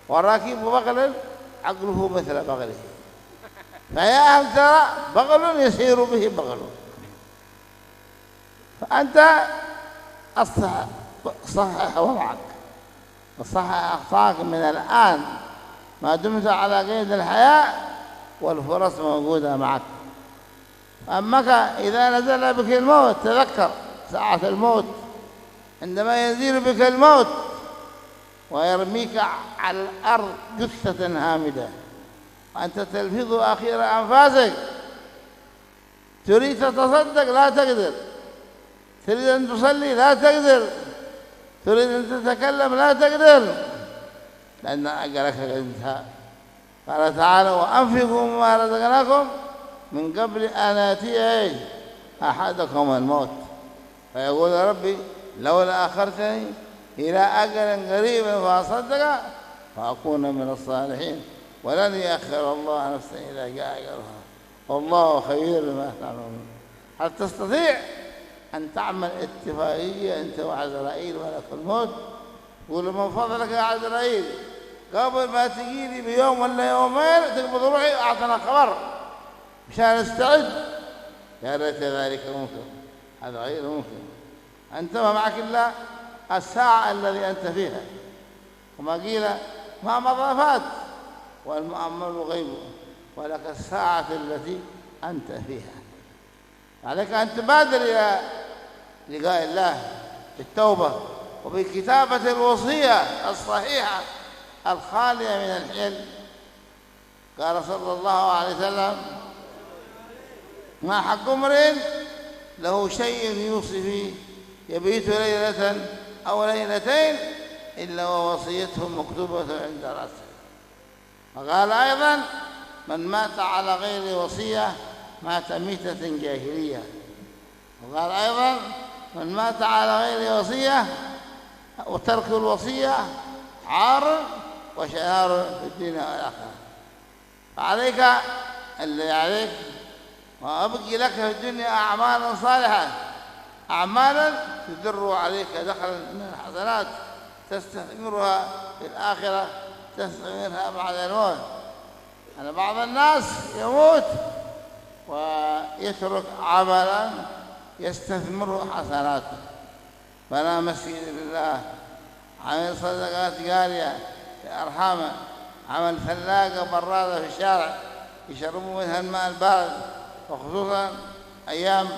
وراكب بغل عقله مثل بغله، فيا هل ترى بغل يسير به بغل. فأنت صحح وضعك وصحح أخطاءك من الآن ما دمت على قيد الحياة والفرص موجودة معك. أمك إذا نزل بك الموت تذكر ساعة الموت، عندما ينزل بك الموت ويرميك على الأرض جثة هامدة وأنت تلفظ آخر أنفاسك، تريد تتصدق لا تقدر، تريد أن تصلي لا تقدر، تريد أن تتكلم لا تقدر، لأن أجلك قد انتهى. قال تعالى: وأنفقوا مما رزقناكم من قبل أن يأتي أحدكم الموت فيقول: ربي لولا أخرتني إلى أجل قريب فأصدق فأكون من الصالحين ولن يأخر الله نفسا إذا جاء أجلها والله خير بما تعملون. هل تستطيع أن تعمل اتفاقية أنت وعزرائيل ملك الموت؟ قول: من فضلك يا عزرائيل قبل ما تجيني بيوم ولا يومين تقبض روحي أعطنا خبر مشان نستعد. يا ريت ذلك ممكن، هذا غير ممكن. أنت ما معك إلا الساعة الذي أنت فيها، وما قيل ما مضى فات والمؤمل غيب، ولك الساعة التي أنت فيها. عليك أن تبادر إلى لقاء الله بالتوبة وبكتابة الوصية الصحيحة الخالية من الحل. قال صلى الله عليه وسلم: ما حق امرئ له شيء يوصي فيه يبيت ليلة أو ليلتين إلا ووصيته مكتوبة عند رأسه. وقال أيضا: من مات على غير وصية مات ميتة جاهلية. وقال أيضا: من مات على غير وصية وترك الوصية عار وشنار في الدنيا والآخرة. فعليك اللي عليك وأبقي لك في الدنيا أعمالا صالحة، أعمالا تدر عليك دخلا من الحسنات تستثمرها في الآخرة، تستثمرها بعد الموت. أنا بعض الناس يموت ويترك عملا يستثمره حسناته، بنى مسجد لله، عمل صدقات جارية في أرحامه، عمل ثلاجة برادة في الشارع يشربوا منها الماء البارد، وخصوصا أيام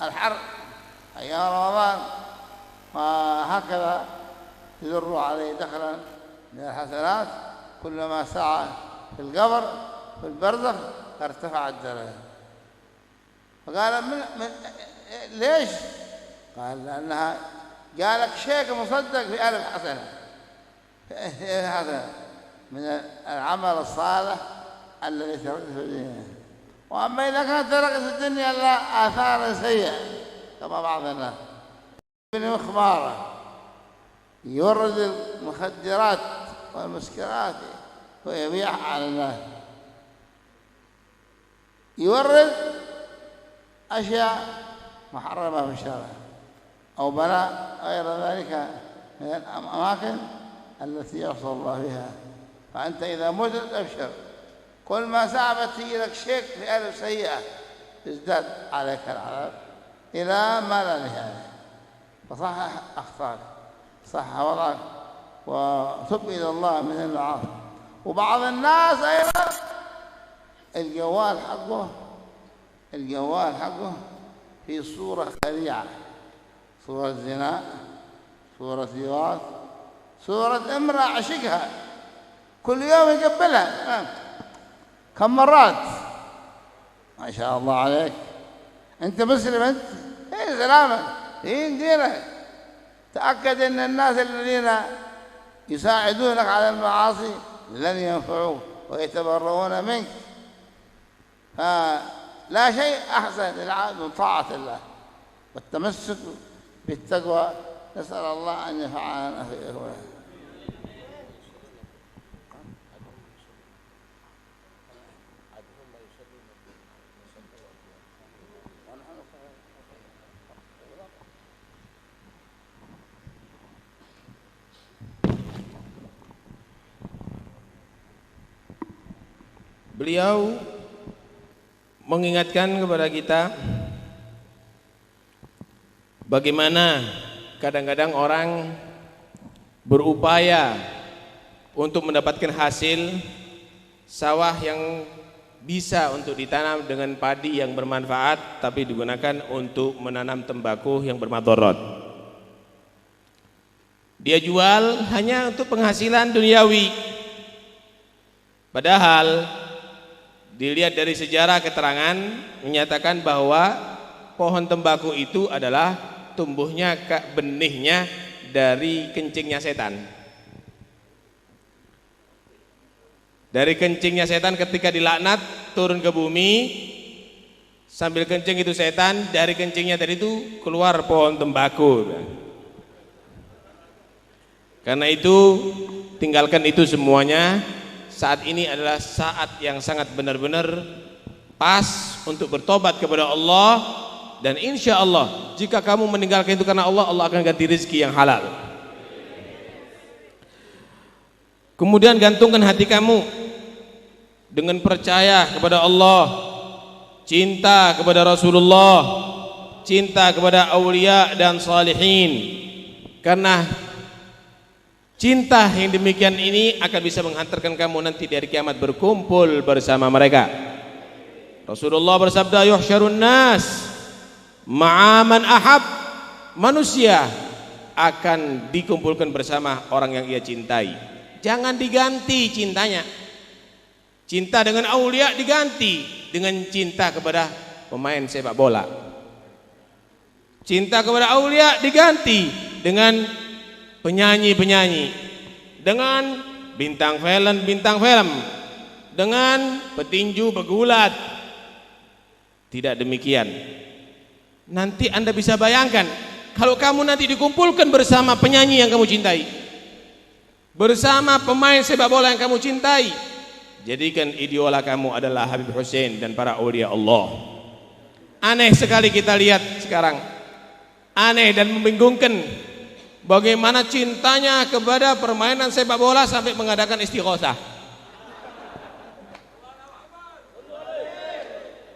الحر أيام رمضان. وهكذا تدر عليه دخلا من الحسنات، كلما سعى في القبر في البرزخ ارتفع الدرجة. فقال ليش؟ قال لأنها جالك شيك مصدق في 1000 حسنة من العمل الصالح الذي تركت في الدنيا. وأما إذا كانت تركت في الدنيا لا آثار سيئة كما بعض الناس ابن مخمارة يورد المخدرات والمسكرات ويبيعها على الناس، يورد أشياء محرمة في الشرع، أو بنى غير ذلك من الأماكن التي يعصى الله فيها. فأنت إذا متت أبشر، كل ما صعبت تجي لك شيك في 1000 سيئة تزداد عليك العذاب إلى ما لا نهاية. فصحح أخطاك، صحح وضعك، وتب إلى الله من المعاصي. وبعض الناس أيضا الجوال حقه في صورة خليعة، صورة زنا، صورة لواط، صورة امرأة عشقها، كل يوم يقبلها كم مرات. ما شاء الله عليك، أنت مسلم، أنت إيه سلامك، إيه دينك. تأكد أن الناس الذين يساعدونك على المعاصي لن ينفعوك ويتبرؤون منك. فلا شيء أحسن للعبد من طاعة الله والتمسك بالتقوى. نسأل الله أن ينفعنا في إخوانه. Beliau mengingatkan kepada kita bagaimana kadang-kadang orang berupaya untuk mendapatkan hasil sawah yang bisa untuk ditanam dengan padi yang bermanfaat, tapi digunakan untuk menanam tembakau yang bermadharat. Dia jual hanya untuk penghasilan duniawi, padahal dilihat dari sejarah keterangan menyatakan bahwa pohon tembakau itu adalah tumbuhnya benihnya dari kencingnya setan. Dari kencingnya setan ketika dilaknat turun ke bumi, sambil kencing itu setan, dari kencingnya tadi itu keluar pohon tembakau. Karena itu tinggalkan itu semuanya. Saat ini adalah saat yang sangat benar-benar pas untuk bertobat kepada Allah, dan insya Allah jika kamu meninggalkan itu karena Allah, Allah akan ganti rezeki yang halal. Kemudian gantungkan hati kamu dengan percaya kepada Allah, cinta kepada Rasulullah, cinta kepada aulia dan salihin, karena cinta yang demikian ini akan bisa menghantarkan kamu nanti di hari kiamat berkumpul bersama mereka. Rasulullah bersabda, yuhsyarun nas ma'a man ahab manusia akan dikumpulkan bersama orang yang ia cintai. Jangan diganti cintanya. Cinta dengan aulia diganti dengan cinta kepada pemain sepak bola. Cinta kepada aulia diganti dengan penyanyi-penyanyi, dengan bintang film, dengan petinju pegulat. Tidak demikian. Nanti Anda bisa bayangkan kalau kamu nanti dikumpulkan bersama penyanyi yang kamu cintai, bersama pemain sepak bola yang kamu cintai. Jadikan idola kamu adalah Habib Hussein dan para aulia Allah. Aneh sekali kita lihat sekarang. Aneh dan membingungkan bagaimana cintanya kepada permainan sepak bola sampai mengadakan istighosah.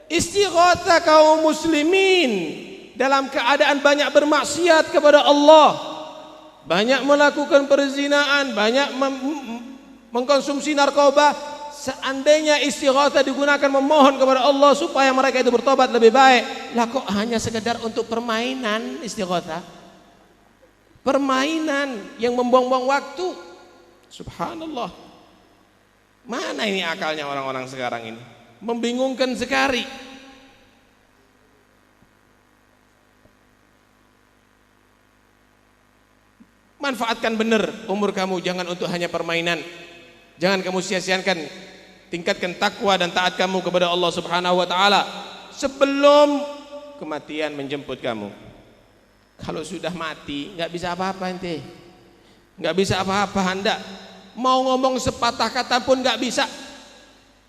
Istighosah kaum muslimin dalam keadaan banyak bermaksiat kepada Allah, banyak melakukan perzinaan, banyak mengkonsumsi narkoba. Seandainya istighatsah digunakan memohon kepada Allah supaya mereka itu bertobat lebih baik, lah kok hanya sekedar untuk permainan istighatsah? Permainan yang membuang-buang waktu. Subhanallah. Mana ini akalnya orang-orang sekarang ini? Membingungkan sekali. Manfaatkan benar umur kamu, jangan untuk hanya permainan. Jangan kamu sia-siakan. Tingkatkan takwa dan taat kamu kepada Allah Subhanahu wa taala sebelum kematian menjemput kamu. Kalau sudah mati nggak bisa apa-apa ente. Nggak bisa apa-apa Anda. Mau ngomong sepatah kata pun nggak bisa.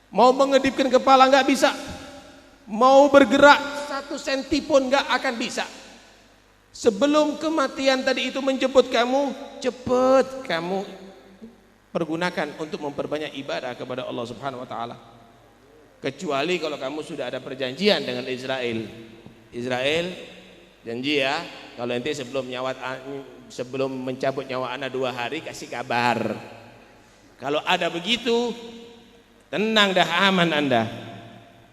Mau mengedipkan kepala nggak bisa. Mau bergerak 1 senti pun nggak akan bisa. Sebelum kematian tadi itu menjemput kamu, cepat kamu pergunakan untuk memperbanyak ibadah kepada Allah Subhanahu wa taala. Kecuali kalau kamu sudah ada perjanjian dengan Israel. Israel janji ya, kalau nanti sebelum mencabut nyawa anak 2 hari kasih kabar. Kalau ada begitu, tenang dah, aman Anda.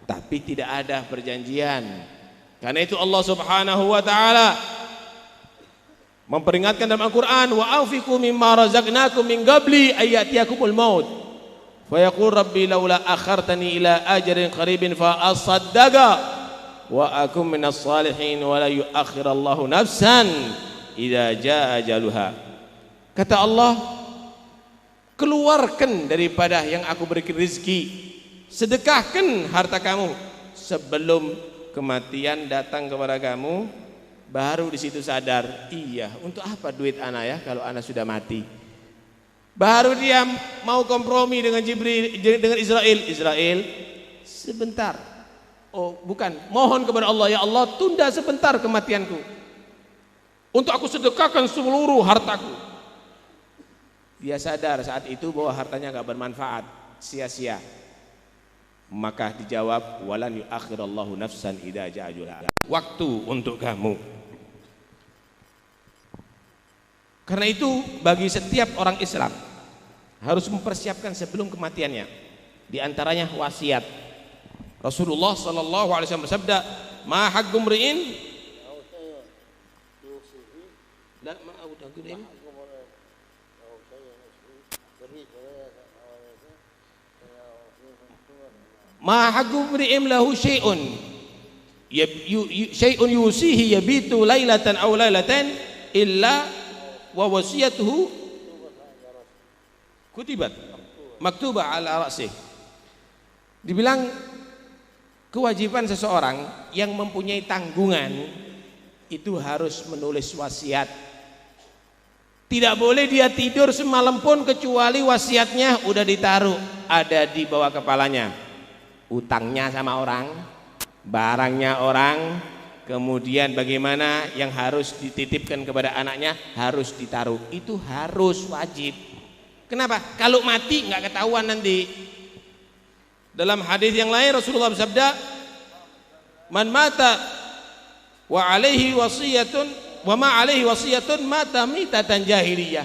Tapi tidak ada perjanjian. Karena itu Allah Subhanahu wa taala memperingatkan dalam Al-Quran, wa anfiqu mimma razaqnakum min qabli ayyatiyakumul maut fa yaqul rabbi laula akhartani ila ajalin qaribin fa asaddaqa wa akum minas salihin wa la yuakhirallahu nafsan idza jaa ajaluha. Kata Allah, keluarkan daripada yang aku berikan rezeki, sedekahkan harta kamu sebelum kematian datang kepada kamu. Baru di situ sadar, iya, untuk apa duit anak ya kalau anak sudah mati. Baru dia mau kompromi dengan Israel, sebentar. Oh, bukan, mohon kepada Allah, ya Allah, tunda sebentar kematianku untuk aku sedekahkan seluruh hartaku. Dia sadar saat itu bahwa hartanya enggak bermanfaat, sia-sia. Maka dijawab, walan yuakhirallahu nafsan idza jaa ajaluha. Waktu untuk kamu. Karena itu bagi setiap orang Islam harus mempersiapkan sebelum kematiannya. Di antaranya wasiat. Rasulullah sallallahu alaihi wasallam bersabda, "Ma haqqu mri'in la ma'udun ma haqqu mri'in lahu syai'un syai'un yusihi yabitu lailatan aw lailatan illa wa wasiyatuhu kutibat maktubah ala ra'sih." Dibilang kewajiban seseorang yang mempunyai tanggungan itu harus menulis wasiat. Tidak boleh dia tidur semalam pun kecuali wasiatnya udah ditaruh ada di bawah kepalanya. Utangnya sama orang, barangnya orang, kemudian bagaimana yang harus dititipkan kepada anaknya harus ditaruh. Itu harus wajib. Kenapa? Kalau mati nggak ketahuan nanti. Dalam hadis yang lain Rasulullah bersabda, "Man mata wa alaihi wasiyatun wa ma alaihi wasiyatun mata mitatan jahiliyah."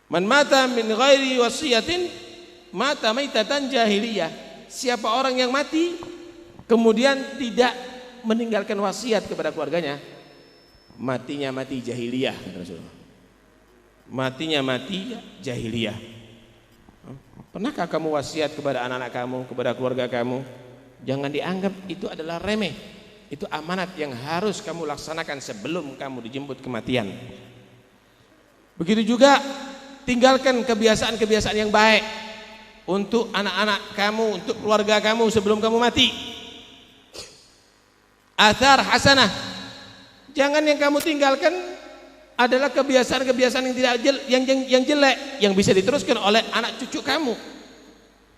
Man mata min ghairi wasiyatin mata mitatan jahiliyah. Siapa orang yang mati kemudian tidak meninggalkan wasiat kepada keluarganya, matinya mati jahiliyah, kata Rasulullah. Matinya mati jahiliyah. Pernahkah kamu wasiat kepada anak-anak kamu, kepada keluarga kamu? Jangan dianggap itu adalah remeh. Itu amanat yang harus kamu laksanakan sebelum kamu dijemput kematian. Begitu juga tinggalkan kebiasaan-kebiasaan yang baik untuk anak-anak kamu, untuk keluarga kamu sebelum kamu mati. Athar hasanah. Jangan yang kamu tinggalkan adalah kebiasaan-kebiasaan yang jelek yang bisa diteruskan oleh anak cucu kamu.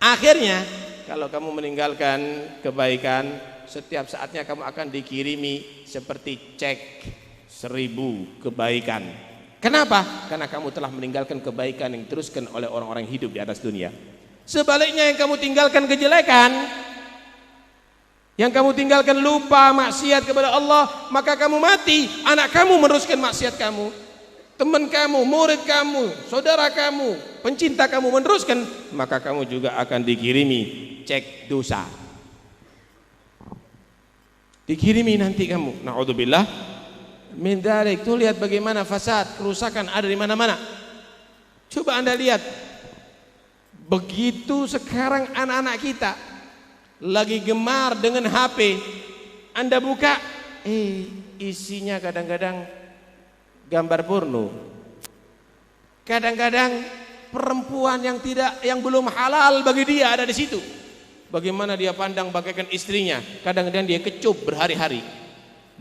Akhirnya kalau kamu meninggalkan kebaikan, setiap saatnya kamu akan dikirimi seperti cek 1000 kebaikan. Kenapa? Karena kamu telah meninggalkan kebaikan yang diteruskan oleh orang-orang yang hidup di atas dunia. Sebaliknya yang kamu tinggalkan kejelekan, yang kamu tinggalkan lupa maksiat kepada Allah, maka kamu mati, anak kamu meneruskan maksiat kamu, teman kamu, murid kamu, saudara kamu, pencinta kamu meneruskan, maka kamu juga akan dikirimi cek dosa. Dikirimi nanti kamu, naudzubillah min dzalik. Tuh lihat bagaimana fasad, kerusakan ada di mana-mana. Coba Anda lihat, begitu sekarang anak-anak kita lagi gemar dengan HP, Anda buka, isinya kadang-kadang gambar porno, kadang-kadang perempuan yang belum halal bagi dia ada di situ. Bagaimana dia pandang bagaikan istrinya, kadang-kadang dia kecup berhari-hari.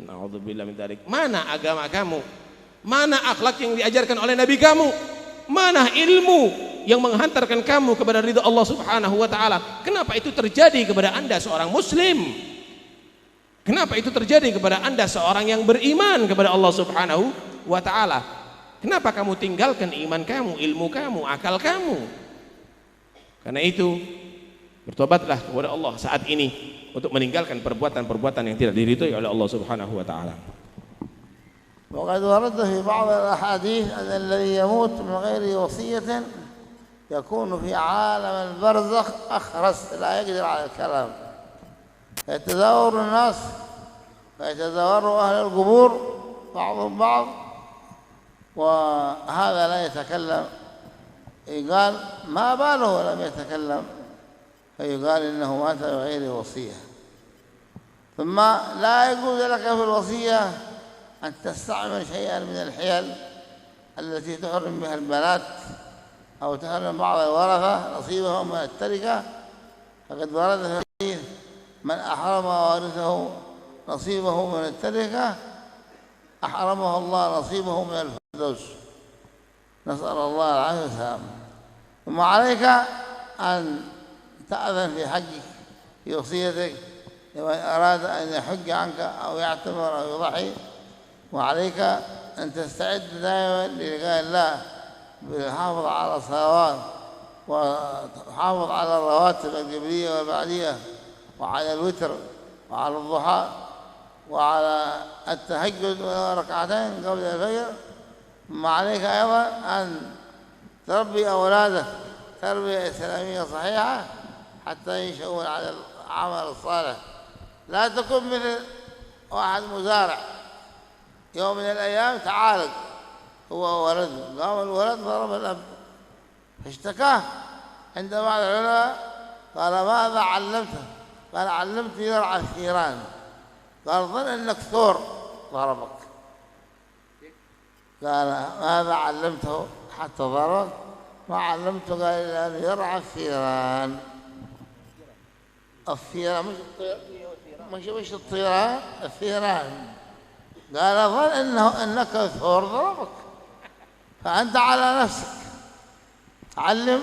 Naudzubillah min dzalik. Mana agama kamu? Mana akhlak yang diajarkan oleh Nabi kamu? Mana ilmu yang menghantarkan kamu kepada ridha Allah Subhanahu wa taala? Kenapa itu terjadi kepada Anda seorang muslim? Kenapa itu terjadi kepada Anda seorang yang beriman kepada Allah Subhanahu wa taala? Kenapa kamu tinggalkan iman kamu, ilmu kamu, akal kamu? Karena itu bertobatlah kepada Allah saat ini untuk meninggalkan perbuatan-perbuatan yang tidak diridhoi oleh Allah Subhanahu wa taala. وقد ورد في بعض الأحاديث أن الذي يموت من غير وصية يكون في عالم البرزخ أخرس لا يقدر على الكلام، يتزاور الناس ويتزاور أهل القبور بعضهم بعض، وهذا لا يتكلم، يقال ما باله لم يتكلم، فيقال إنه مات بغير وصية. ثم لا يجوز لك في الوصية أن تستعمل شيئا من الحيل التي تحرم بها البنات أو تحرم بعض الورثة نصيبهم من التركة، فقد ورد في الحديث من أحرم وارثه نصيبه من التركة أحرمه الله نصيبه من الفردوس، نسأل الله العافية والسلامة. ثم عليك أن تأذن في حجك في وصيتك لمن أراد أن يحج عنك أو يعتمر أو يضحي، وعليك أن تستعد دائما للقاء الله بالحافظ على الصلوات وحافظ على الرواتب القبلية والبعدية وعلى الوتر وعلى الضحى وعلى التهجد وركعتين قبل الفجر. ثم عليك أيضا أن تربي أولادك تربية إسلامية صحيحة حتى ينشؤون على العمل الصالح. لا تكن مثل واحد مزارع يوم من الأيام تعالج هو وولده، قام الولد ضرب الأب فاشتكاه عند بعض العلماء، قال ماذا علمته؟ قال علمت يرعى الثيران. قال ظن أنك ثور ضربك. قال ماذا علمته حتى ضربك؟ ما علمته قال إلا أن يرعى الثيران. الثيران مش الطيران، الثيران. قال ظن أنك ثور ضربك، فأنت على نفسك. علم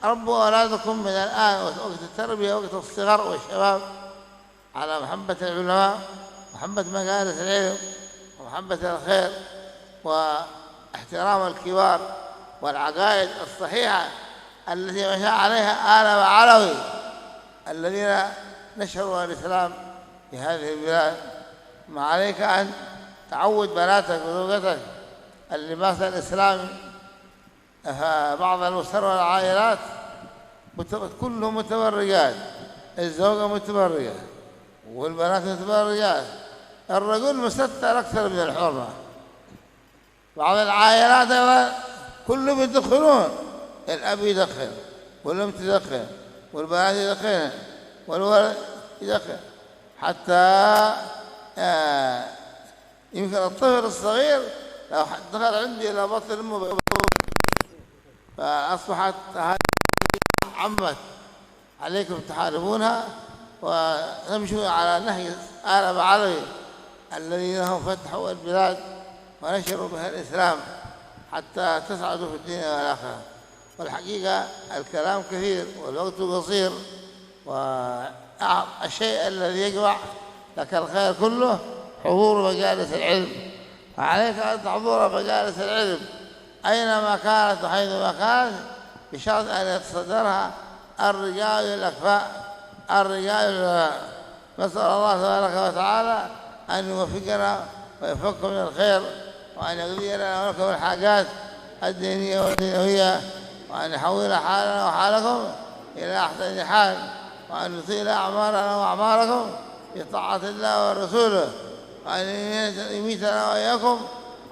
ربوا أولادكم من الآن وقت التربية وقت الصغر والشباب على محبة العلماء، محبة مجالس العلم، ومحبة الخير، واحترام الكبار، والعقائد الصحيحة التي مشى عليها آل وعلوي الذين نشروا الإسلام في هذه البلاد. ما عليك أن تعود بناتك وزوجتك اللباس الإسلامي. بعض الأسر والعائلات كلهم متبرجات، الزوجة متبرجة والبنات متبرجات الرجل مستر أكثر من الحرة. بعض العائلات أيضا كلهم يدخنون، الأب يدخن والأم تدخن والبنات يدخن والولد يدخن، حتى يمكن الطفل الصغير لو دخل عندي إلى بطن أمه فأصبحت هذه عمت عليكم تحاربونها وتمشوا على نهج آل بعلوي الذين هم فتحوا البلاد ونشروا بها الإسلام حتى تسعدوا في الدنيا والآخرة. والحقيقة الكلام كثير والوقت قصير، والشيء الذي يجمع لك الخير كله حضور مجالس العلم، وعليك أن تحضر مجالس العلم أينما كانت وحيثما كانت، بشرط أن يتصدرها الرجال الأكفاء الرجال. نسأل الله تبارك وتعالى أن يوفقنا ويوفقكم من الخير، وأن يقضي لنا ولكم الحاجات الدينية والدنيوية، وأن يحول حالنا وحالكم إلى أحسن حال، وأن يطيل أعمارنا وأعماركم بطاعة الله ورسوله، وأن يميتنا وإياكم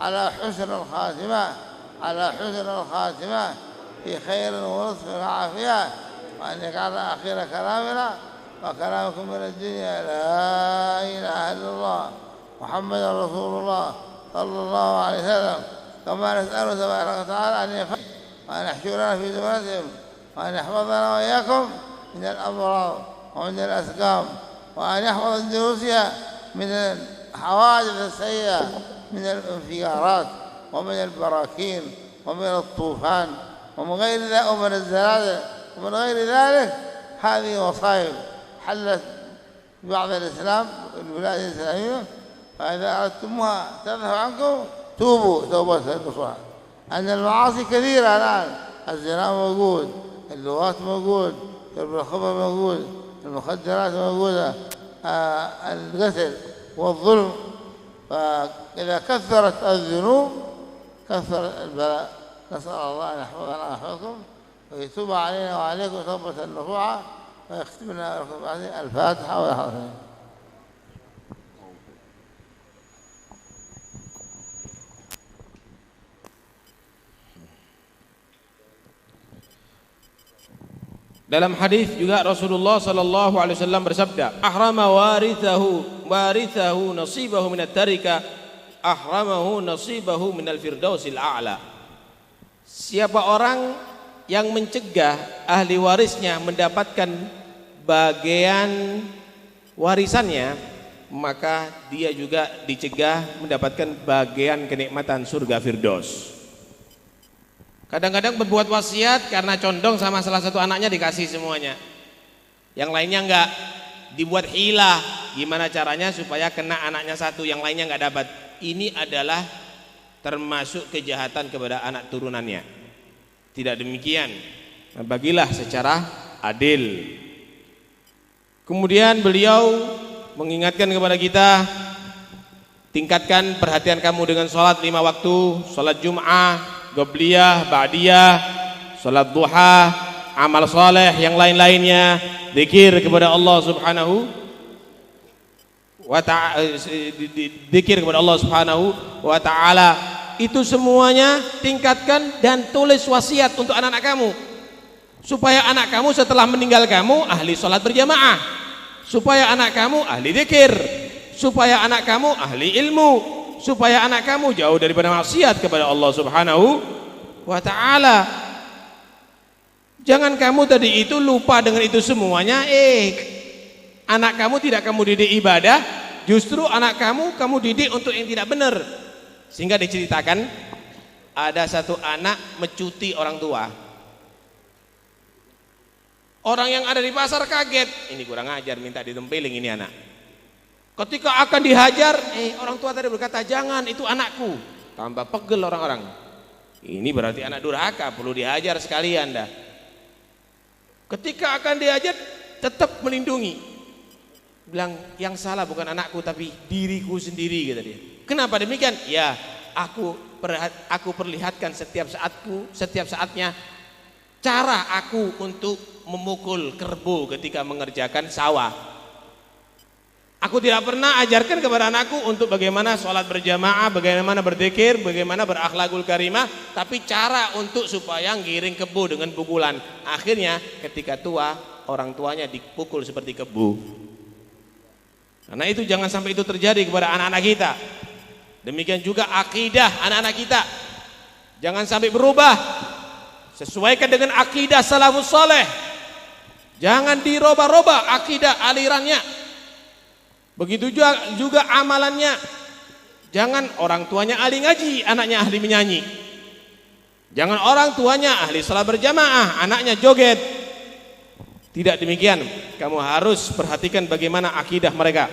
على حسن الخاتمة، على حسن الخاتمة في خير ولطف وعافية، وأن يجعل آخر كلامنا وكلامكم من الدنيا لا إله إلا الله محمد رسول الله صلى الله عليه وسلم. كما نسأله تبارك وتعالى أن يفعل وأن يحشرنا في زمرتهم، وأن يحفظنا وإياكم من الأمراض ومن الأسقام، وأن يحفظ اندونيسيا من الحوادث السيئة، من الانفجارات ومن البراكين ومن الطوفان ومن غير ذلك ومن الزلازل ومن غير ذلك. هذه مصائب حلت بعض الإسلام البلاد الإسلامية، فإذا أردتموها تذهب عنكم توبوا توبة نصوحا. أن المعاصي كثيرة الآن، الزنا موجود، اللواط موجود، شرب الخمر موجود، المخدرات موجودة، القتل والظلم. فإذا كثرت الذنوب كثر البلاء. نسأل الله أن يحفظنا ويحفظكم ويتوب علينا وعليكم توبة نصوحا، ويختم لنا ولكم بعد الفاتحة والحمد. Dalam hadis juga Rasulullah sallallahu alaihi wasallam bersabda, "Ahrama warithahu nasibahu minat tarika, ahramahu nasibahu minal firdausil a'la." Siapa orang yang mencegah ahli warisnya mendapatkan bagian warisannya, maka dia juga dicegah mendapatkan bagian kenikmatan surga firdaus. Kadang-kadang berbuat wasiat karena condong sama salah satu anaknya dikasih semuanya, yang lainnya enggak, dibuat hilah gimana caranya supaya kena anaknya satu, yang lainnya enggak dapat. Ini adalah termasuk kejahatan kepada anak turunannya. Tidak demikian, bagilah secara adil. Kemudian beliau mengingatkan kepada kita, tingkatkan perhatian kamu dengan sholat 5 waktu, sholat Jum'ah, Qobliyah, Ba'diyah, salat duha, amal saleh yang lain-lainnya, zikir kepada Allah Subhanahu wa ta'ala, zikir kepada Allah Subhanahu wa ta'ala. Itu semuanya tingkatkan dan tulis wasiat untuk anak-anak kamu, supaya anak kamu setelah meninggal kamu ahli salat berjamaah, supaya anak kamu ahli zikir, supaya anak kamu ahli ilmu, supaya anak kamu jauh daripada maksiat kepada Allah Subhanahu wa ta'ala. Jangan kamu tadi itu lupa dengan itu semuanya, anak kamu tidak kamu didik ibadah, justru anak kamu didik untuk yang tidak benar. Sehingga diceritakan ada satu anak mencuti orang tua. Orang yang ada di pasar kaget, ini kurang ajar, minta ditempeling ini anak. Ketika akan dihajar, orang tua tadi berkata, jangan, itu anakku. Tambah pegel orang-orang. Ini berarti anak durhaka, perlu dihajar sekalian dah. Ketika akan dihajar, tetap melindungi. Bilang, yang salah bukan anakku tapi diriku sendiri, kata dia. Kenapa demikian? Ya, aku perlihatkan setiap saatnya cara aku untuk memukul kerbau ketika mengerjakan sawah. Aku tidak pernah ajarkan kepada anakku untuk bagaimana sholat berjamaah, bagaimana berzikir, bagaimana berakhlakul karimah, tapi cara untuk supaya ngiring kebu dengan pukulan. Akhirnya ketika tua, orang tuanya dipukul seperti kebu. Karena itu jangan sampai itu terjadi kepada anak-anak kita. Demikian juga akidah anak-anak kita. Jangan sampai berubah. Sesuaikan dengan akidah salafus saleh. Jangan dirubah-rubah akidah alirannya. Begitu juga amalannya. Jangan orang tuanya ahli ngaji, anaknya ahli menyanyi. Jangan orang tuanya ahli salat berjamaah, anaknya joget. Tidak demikian. Kamu harus perhatikan bagaimana akidah mereka.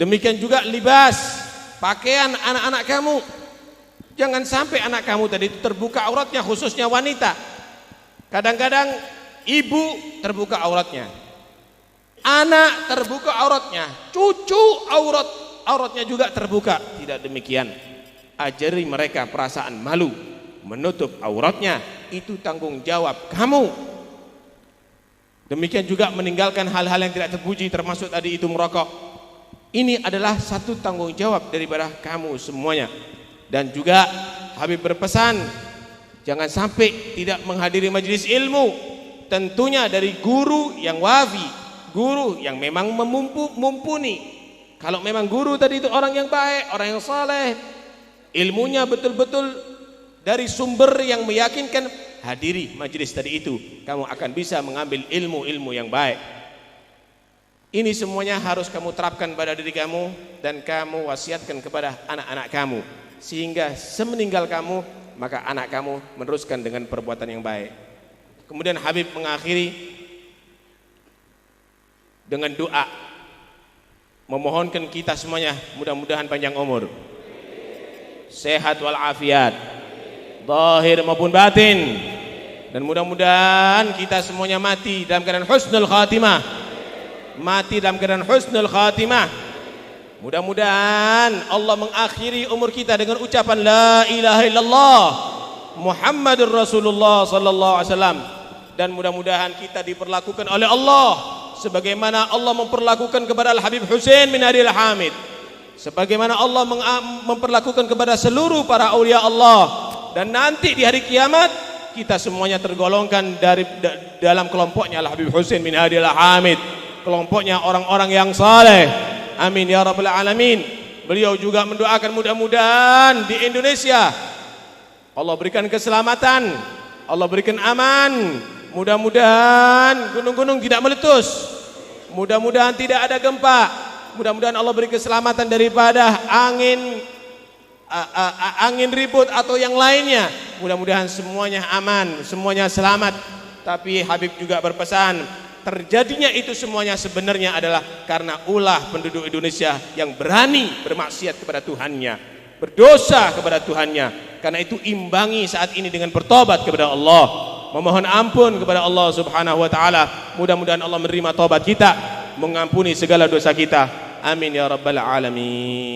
Demikian juga libas, pakaian anak-anak kamu. Jangan sampai anak kamu tadi terbuka auratnya, khususnya wanita. Kadang-kadang ibu terbuka auratnya, anak terbuka auratnya, cucu auratnya juga terbuka. Tidak demikian. Ajari mereka perasaan malu, menutup auratnya, itu tanggung jawab kamu. Demikian juga meninggalkan hal-hal yang tidak terpuji, termasuk tadi itu merokok. Ini adalah satu tanggung jawab daripada kamu semuanya. Dan juga Habib berpesan, jangan sampai tidak menghadiri majelis ilmu, tentunya dari guru yang wafi, guru yang memang mumpuni. Kalau memang guru tadi itu orang yang baik, orang yang saleh, ilmunya betul-betul dari sumber yang meyakinkan, hadiri majelis tadi itu, kamu akan bisa mengambil ilmu-ilmu yang baik. Ini semuanya harus kamu terapkan pada diri kamu dan kamu wasiatkan kepada anak-anak kamu, sehingga semeninggal kamu maka anak kamu meneruskan dengan perbuatan yang baik. Kemudian Habib mengakhiri dengan doa, memohonkan kita semuanya mudah-mudahan panjang umur, sehat walafiat, zahir maupun batin, dan mudah-mudahan kita semuanya mati dalam keadaan husnul khatimah, mati dalam keadaan husnul khatimah. Mudah-mudahan Allah mengakhiri umur kita dengan ucapan la ilaha illallah Muhammadur Rasulullah sallallahu alaihi wasallam, dan mudah-mudahan kita diperlakukan oleh Allah sebagaimana Allah memperlakukan kepada Al-Habib Husain bin Hadi Al-Hamid, sebagaimana Allah memperlakukan kepada seluruh para aulia Allah, dan nanti di hari kiamat kita semuanya tergolongkan dalam kelompoknya Al-Habib Husain bin Hadi Al-Hamid, kelompoknya orang-orang yang saleh. Amin ya rabbal alamin. Beliau juga mendoakan mudah-mudahan di Indonesia Allah berikan keselamatan, Allah berikan aman, mudah-mudahan gunung-gunung tidak meletus, mudah-mudahan tidak ada gempa, mudah-mudahan Allah beri keselamatan daripada angin ribut atau yang lainnya. Mudah-mudahan semuanya aman, semuanya selamat. Tapi Habib juga berpesan, terjadinya itu semuanya sebenarnya adalah karena ulah penduduk Indonesia yang berani bermaksiat kepada Tuhannya, berdosa kepada Tuhannya. Karena itu imbangi saat ini dengan bertobat kepada Allah, memohon ampun kepada Allah Subhanahu wa taala. Mudah-mudahan Allah menerima tobat kita, mengampuni segala dosa kita. Amin ya rabbal alamin.